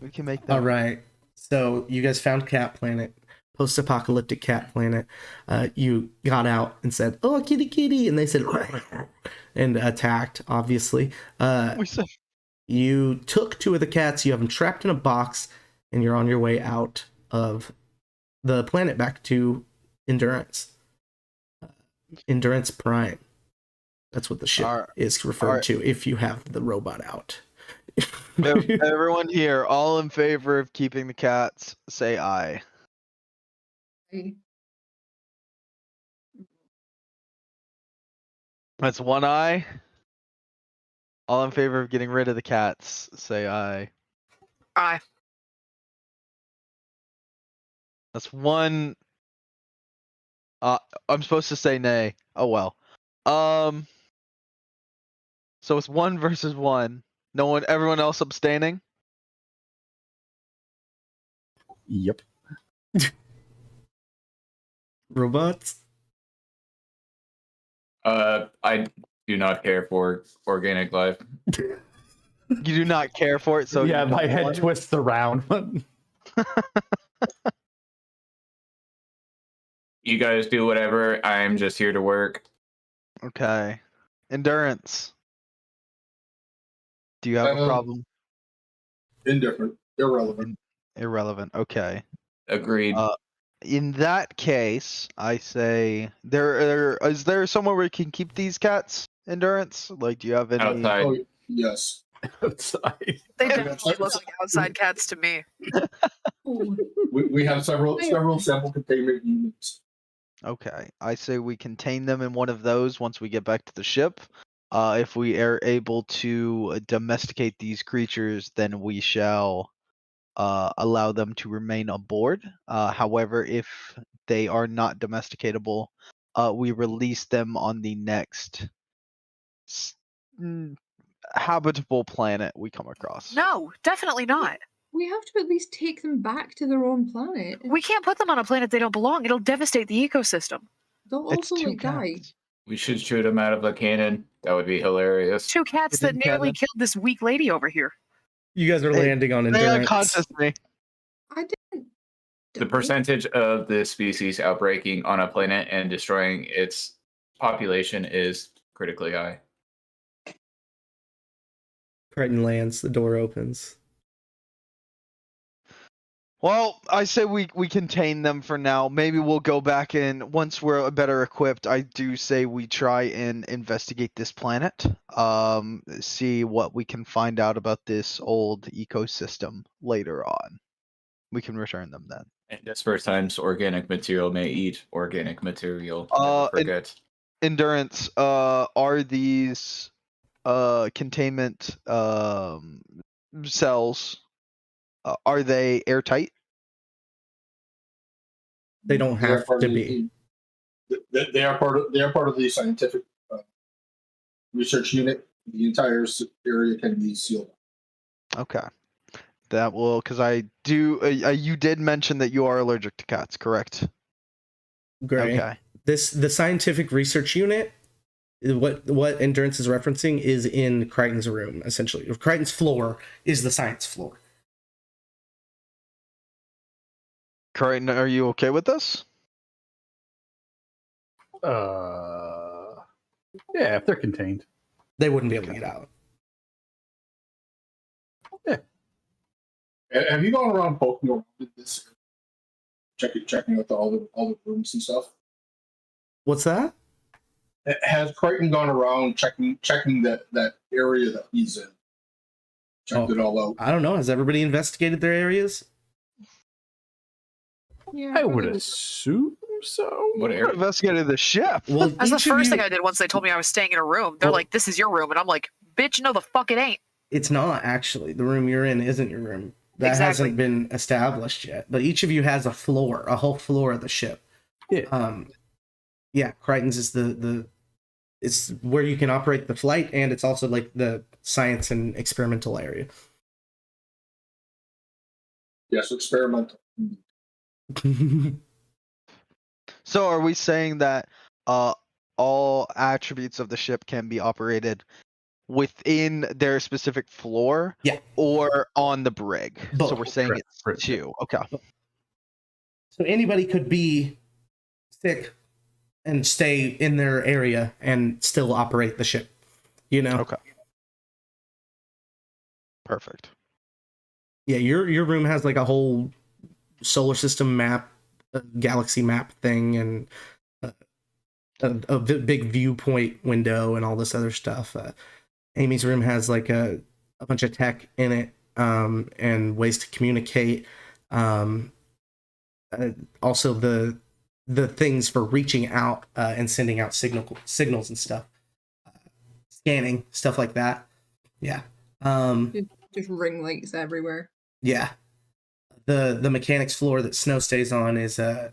We can make that. All right. So you guys found Cat Planet, post-apocalyptic Cat Planet. You got out and said, "Oh, kitty, kitty," and they said, and attacked. Obviously, We said you took 2 of the cats. You have them trapped in a box, and you're on your way out of the planet back to Endurance. Endurance Prime. That's what the ship Alright. is referred Alright. to if you have the robot out. everyone here, all in favor of keeping the cats, say aye. That's one aye. All in favor of getting rid of the cats, say aye. Aye. That's one. I'm supposed to say nay. Oh well. So it's 1 versus 1. No one, everyone else abstaining. Yep. Robots? I do not care for organic life. You do not care for it, so yeah, you my don't head want it? twists around. You guys do whatever. I'm just here to work. Okay. Endurance. Do you have a problem? Indifferent, irrelevant. Irrelevant. Okay. Agreed. In that case, I say is there somewhere where we can keep these cats? Endurance? Like, do you have any? Outside. Oh, yes. Outside. They definitely look like outside cats to me. We have several sample containment units. Okay, I say we contain them in one of those once we get back to the ship. If we are able to domesticate these creatures, then we shall allow them to remain aboard. However, if they are not domesticatable, we release them on the next habitable planet we come across. No, definitely not. We have to at least take them back to their own planet. We can't put them on a planet they don't belong. It'll devastate the ecosystem. They'll It's also 2 like die. cats. We should shoot him out of a cannon. That would be hilarious. 2 cats It's that in nearly canon. killed this weak lady over here. You guys are Hey, landing on They Endurance. unconscious me. I didn't. The percentage of the species outbreaking on a planet and destroying its population is critically high. Crichton lands, the door opens. Well, I say we contain them for now. Maybe we'll go back and once we're better equipped, I do say we try and investigate this planet. See what we can find out about this old ecosystem later on. We can return them then. In desperate times, organic material may eat organic material. Uh, Never forget. Endurance, are these containment cells, are they airtight? They don't They are have part to of be. They are part of the scientific research unit. The entire area can be sealed. Okay. That will, because I do. You did mention that you are allergic to cats, correct? Gray. Okay. The scientific research unit, what Endurance is referencing is in Crichton's room, essentially. Crichton's floor is the science floor. Crichton, are you okay with this? Yeah, if they're contained. They wouldn't be able to get out. Have you gone around poking around with this? Checking out all the rooms and stuff. What's that? Has Crichton gone around checking that area that he's in? Checked it all out. I don't know. Has everybody investigated their areas? Yeah, I would probably. assume so. What I area? investigated the ship. Well, That's the each of first you- thing I did once they told me I was staying in a room. They're Well- like, "This is your room," and I'm like, "Bitch, no, the fuck it ain't." It's not actually. The room you're in isn't your room. That Exactly. hasn't been established yet. But each of you has a floor, a whole floor of the ship. Yeah. Yeah, Crichton's is it's where you can operate the flight, and it's also like the science and experimental area. Yes, experimental. So are we saying that all attributes of the ship can be operated within their specific floor? Yeah. Or on the brig? So Both. we're saying Correct, it's correct. 2. Okay. So anybody could be sick and stay in their area and still operate the ship. You know? Okay. Perfect. Yeah, your room has like a whole solar system map, galaxy map thing, and a big viewpoint window and all this other stuff. Amy's room has like a bunch of tech in it, and ways to communicate. Also the things for reaching out and sending out signals and stuff, scanning stuff like that. Yeah. Just ring lights everywhere. Yeah. The mechanics floor that Snow stays on is has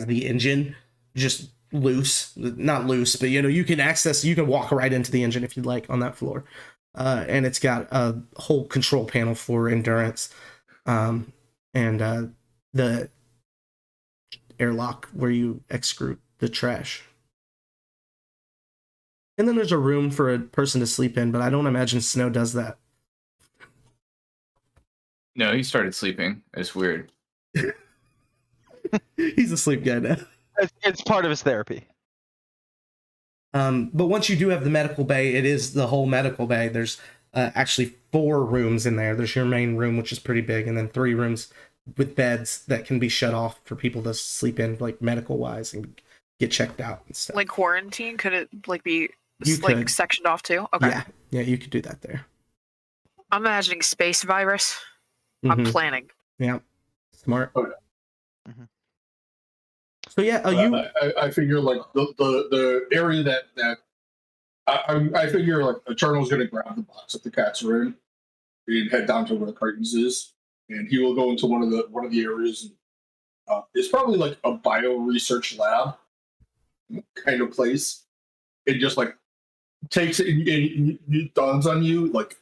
the engine just loose, not loose, but you can walk right into the engine if you'd like on that floor. And it's got a whole control panel for endurance, and the airlock where you excrete the trash. And then there's a room for a person to sleep in, but I don't imagine Snow does that. No, he started sleeping. It's weird. He's a sleep guy now. It's part of his therapy. But once you do have the medical bay, it is the whole medical bay. There's actually 4 rooms in there. There's your main room, which is pretty big, and then 3 rooms with beds that can be shut off for people to sleep in, like medical wise, and get checked out and stuff. Like quarantine, could it like be You like could. sectioned off too? Okay. Yeah, you could do that there. I'm imagining space virus. I'm Mhm. planning. Yeah, smart. Okay. Mhm. So yeah, I figure like the area that I figure like Eternal's gonna grab the box that the cats are in and head down to where the curtains is, and he will go into one of the areas. And, it's probably like a bio research lab kind of place. It just like takes it, and it dawns on you like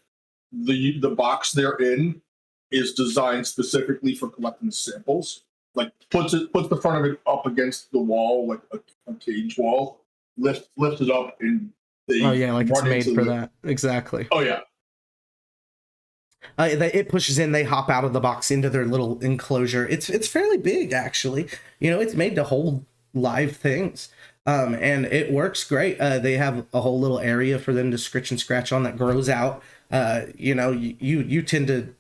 the box they're in is designed specifically for collecting samples. Like puts the front of it up against the wall, like a cage wall. Lifts it up, and they oh yeah, like it's run made into for the- that. Exactly. Oh yeah, It pushes in. They hop out of the box into their little enclosure. It's fairly big, actually. It's made to hold live things, and it works great. They have a whole little area for them to scritch and scratch on that grows out. You tend to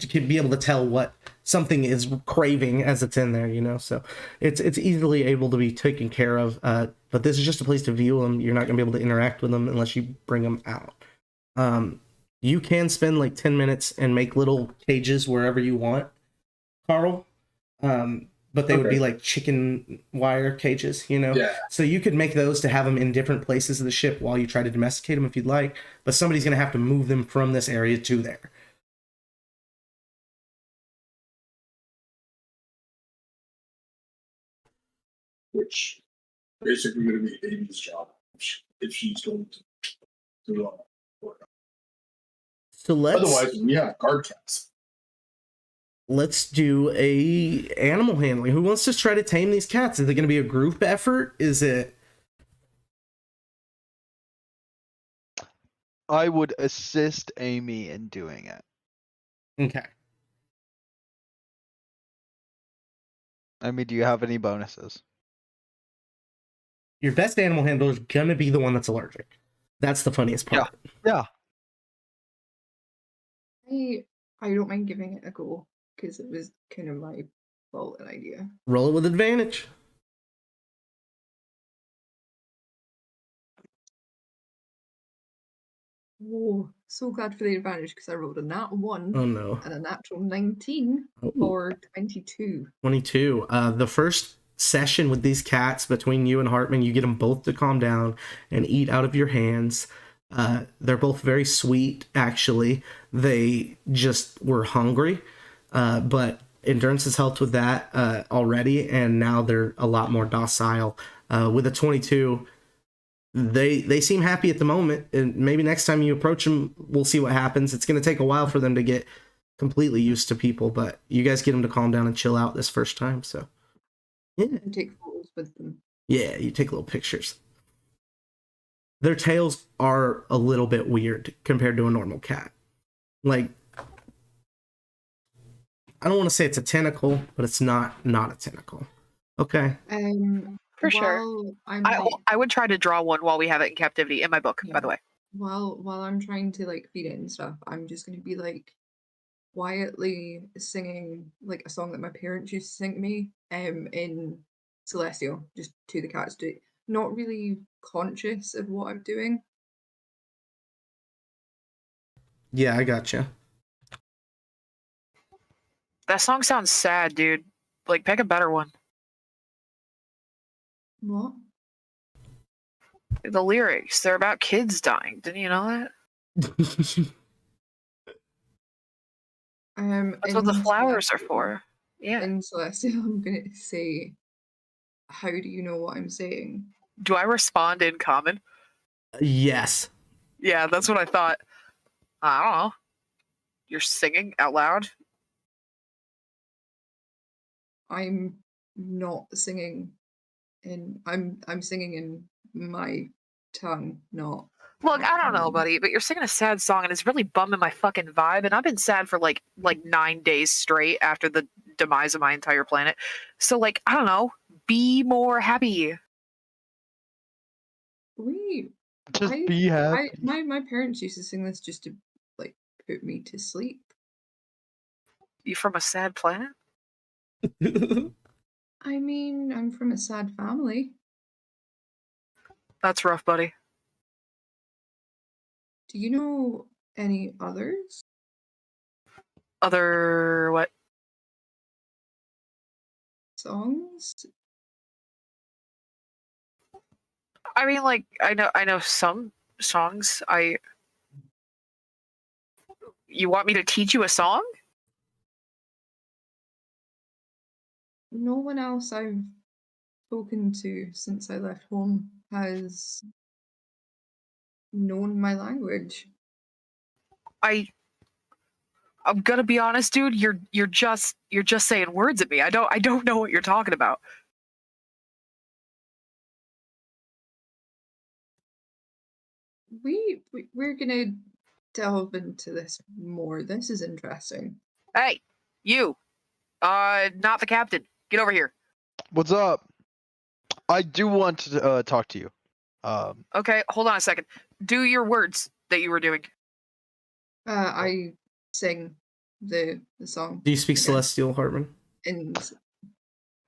can be able to tell what something is craving as it's in there. So it's easily able to be taken care of. But this is just a place to view them. You're not gonna be able to interact with them unless you bring them out. You can spend like 10 minutes and make little cages wherever you want, Carl. But they would be like chicken wire cages, yeah. So you could make those to have them in different places of the ship while you try to domesticate them if you'd like. But somebody's going to have to move them from this area to there. Which basically going to be Amy's job if she's going to work. So Otherwise, we have guard cats. let's do a animal handling. Who wants to try to tame these cats? Is it going to be a group effort? Is it? I would assist Amy in doing it. Okay. Amy, do you have any bonuses? Your best animal handler is going to be the one that's allergic. That's the funniest part. Yeah. I don't mind giving it a go because it was kind of my fault and idea. Roll it with advantage. Oh, so glad for the advantage because I rolled a nat 1 Oh no. and a natural 19 Oh. for 22. 22. The first session with these cats between you and Hartman, you get them both to calm down and eat out of your hands. They're both very sweet, actually. They just were hungry, but endurance has helped with that already, and now they're a lot more docile. With a 22, they seem happy at the moment, and maybe next time you approach them, we'll see what happens. It's going to take a while for them to get completely used to people, but you guys get them to calm down and chill out this first time, so yeah. And take photos with them. Yeah, you take little pictures. their tails are a little bit weird compared to a normal cat. Like, I don't want to say it's a tentacle, but it's not a tentacle. Okay. For sure. While I'm I would try to draw one while we have it in captivity in my book, by the way. while I'm trying to like feed it and stuff, I'm just gonna be like quietly singing like a song that my parents used to sing to me in Celestial, just to the cats, not really conscious of what I'm doing. Yeah, I gotcha. That song sounds sad, dude. Like, pick a better one. What? The lyrics, they're about kids dying. Didn't you know that? That's what the flowers are for. Yeah. In Celestial, I'm gonna say, how do you know what I'm saying? Do I respond in common? Yes. Yeah, that's what I thought. I don't know. You're singing out loud? I'm not singing I'm singing in my tongue, not Look, I don't know, buddy, but you're singing a sad song and it's really bumming my fucking vibe. And I've been sad for like 9 days straight after the demise of my entire planet. So, like, I don't know. Be more happy. Just be happy. My parents used to sing this just to like put me to sleep. You from a sad planet? I mean, I'm from a sad family. That's rough, buddy. Do you know any others? Other what? Songs? I mean, like, I know some songs. You want me to teach you a song? No one else I've spoken to since I left home has known my language. I'm gonna be honest, dude. You're just saying words at me. I don't know what you're talking about. We're gonna delve into this more. This is interesting. Hey, you. Not the captain. Get over here. What's up? I do want to talk to you. Okay, hold on a second. Do your words that you were doing. I sing the song. Do you speak again. Celestial, Hartman? And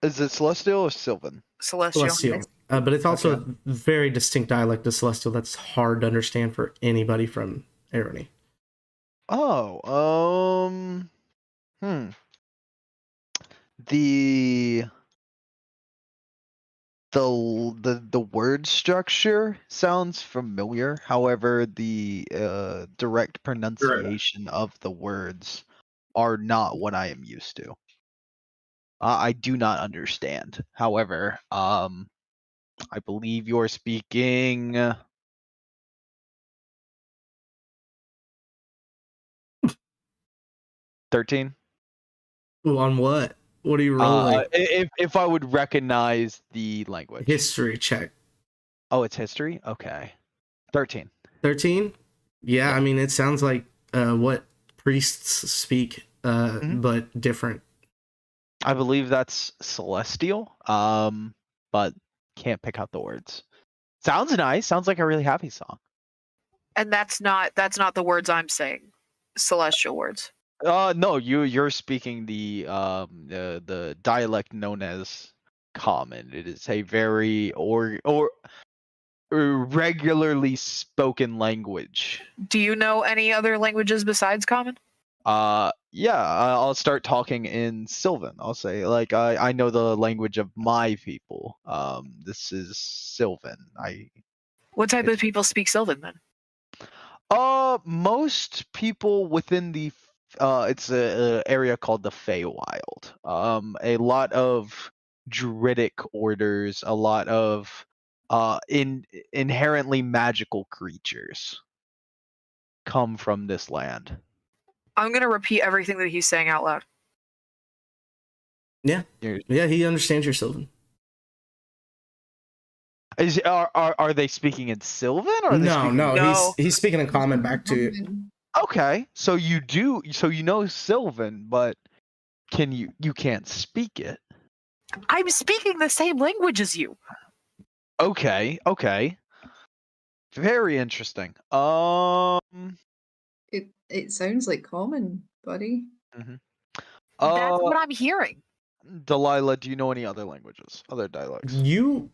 Is it Celestial or Sylvan? Celestial. Celestial. But it's also a very distinct dialect of Celestial that's hard to understand for anybody from Arony. Oh, The word structure sounds familiar. However, the direct pronunciation of the words are not what I am used to. I do not understand. However, I believe you're speaking. 13. On what? What are you rolling? If I would recognize the language. History check. Oh, it's history? Okay. 13. 13? Yeah, I mean, it sounds like what priests speak, but different. I believe that's Celestial, but can't pick out the words. Sounds nice. Sounds like a really happy song. And that's not the words I'm saying. Celestial words. No, you're speaking the dialect known as Common. It is a very or regularly spoken language. Do you know any other languages besides Common? Yeah, I'll start talking in Sylvan. I'll say like I know the language of my people. This is Sylvan. What type of people speak Sylvan then? Most people within the it's a area called the Feywild. A lot of druidic orders, a lot of inherently magical creatures come from this land. I'm gonna repeat everything that he's saying out loud. Yeah, he understands your Sylvan. Are they speaking in Sylvan or are they No, speaking no, No. he's speaking in common back to you. Common. Okay, so you know Sylvan, but you can't speak it. I'm speaking the same language as you. Okay. Very interesting. It sounds like common, buddy. That's Uh, what I'm hearing. Delilah, do you know any other languages, other dialects? You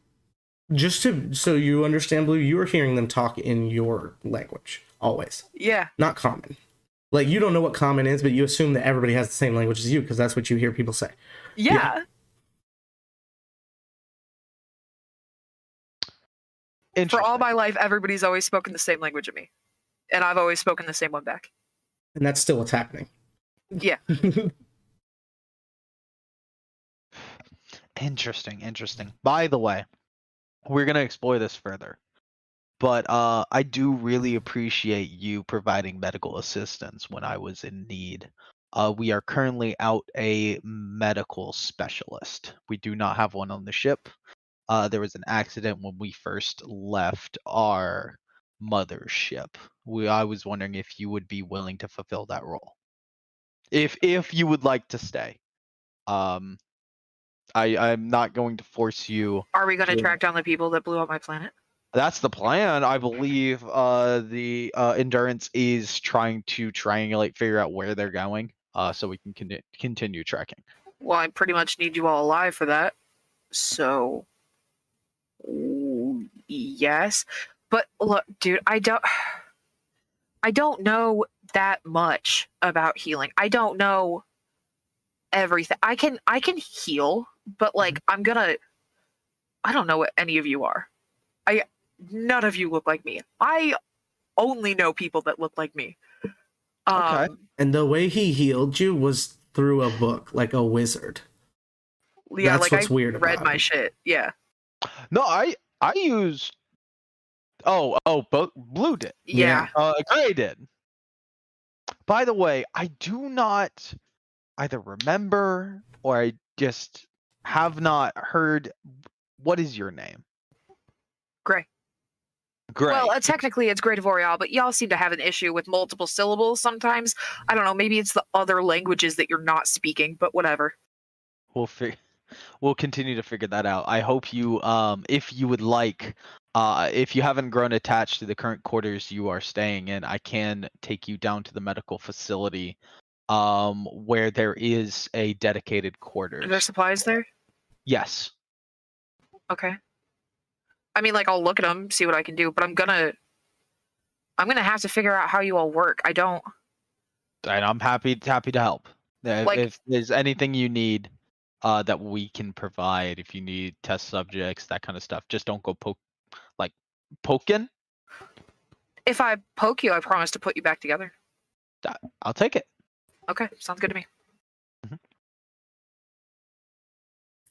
just so you understand, Blue, you are hearing them talk in your language always, Yeah. not common. Like you don't know what common is, but you assume that everybody has the same language as you because that's what you hear people say. Yeah. For all my life, everybody's always spoken the same language of me. And I've always spoken the same one back. And that's still what's happening. Yeah. Interesting. By the way, we're gonna explore this further, but I do really appreciate you providing medical assistance when I was in need. We are currently out a medical specialist. We do not have one on the ship. There was an accident when we first left our mothership. I was wondering if you would be willing to fulfill that role. If you would like to stay. I'm not going to force you. Are we going to Sure. track down the people that blew up my planet? That's the plan. I believe the Endurance is trying to triangulate, figure out where they're going, so we can continue tracking. Well, I pretty much need you all alive for that. So, yes. But look, dude, I don't know that much about healing. I don't know everything. I can heal, but like I don't know what any of you are. None of you look like me. I only know people that look like me. Okay. And the way he healed you was through a book, like a wizard. Yeah, That's like what's I weird read about my it. shit. Yeah. No, I used. But Blue did. Yeah. Gray did. By the way, I do not either remember or I just have not heard. What is your name? Gray. Gray. Well, technically it's Great Vorial, but y'all seem to have an issue with multiple syllables sometimes. I don't know, maybe it's the other languages that you're not speaking, but whatever. We'll continue to figure that out. I hope you, if you would like, if you haven't grown attached to the current quarters you are staying in, I can take you down to the medical facility, where there is a dedicated quarters. Are there supplies there? Yes. Okay. I mean, like, I'll look at them, see what I can do, but I'm gonna have to figure out how you all work. I don't. And I'm happy to help. Like- If there's anything you need, that we can provide, if you need test subjects, that kind of stuff, just don't go poking. If I poke you, I promise to put you back together. I'll take it. Okay, sounds good to me.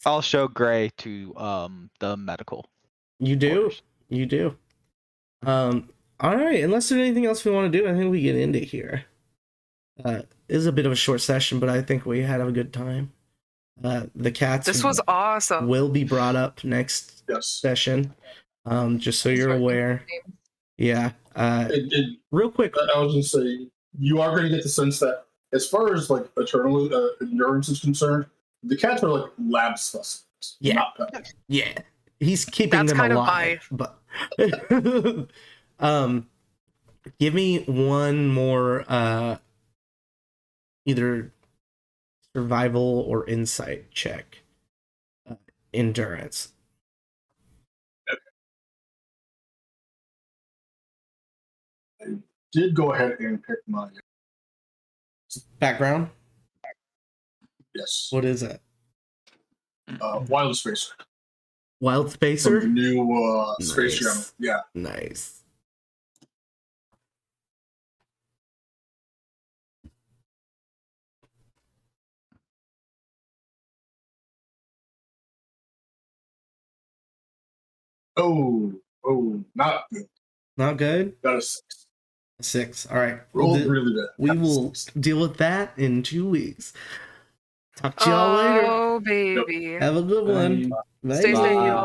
I'll show Gray to the medical. You do. quarters. You do. All right. Unless there's anything else we want to do, I think we get into here. It is a bit of a short session, but I think we had a good time. The cats This was awesome. will be brought up next Yes. session. Just so you're Sorry. aware. Yeah. It, Real quick. I was going to say, you are going to get the sense that as far as like eternal endurance is concerned, the cats are like lab specimens. Yeah. Not pets. Yeah. He's keeping That's them kind of alive. But give me one more either survival or insight check. Endurance. Did go ahead and pick my Background? yes. What is it? Wild Spacer. Wild From Spacer? the new Space Channel. Nice. Yeah. Nice. Oh, not good. Not good? Got a 6. 6. All right. Rolled really bad. We Got a will 6. deal with that in 2 weeks. Talk to y'all later. Oh, baby. Have a good one. Bye. Stay safe, y'all.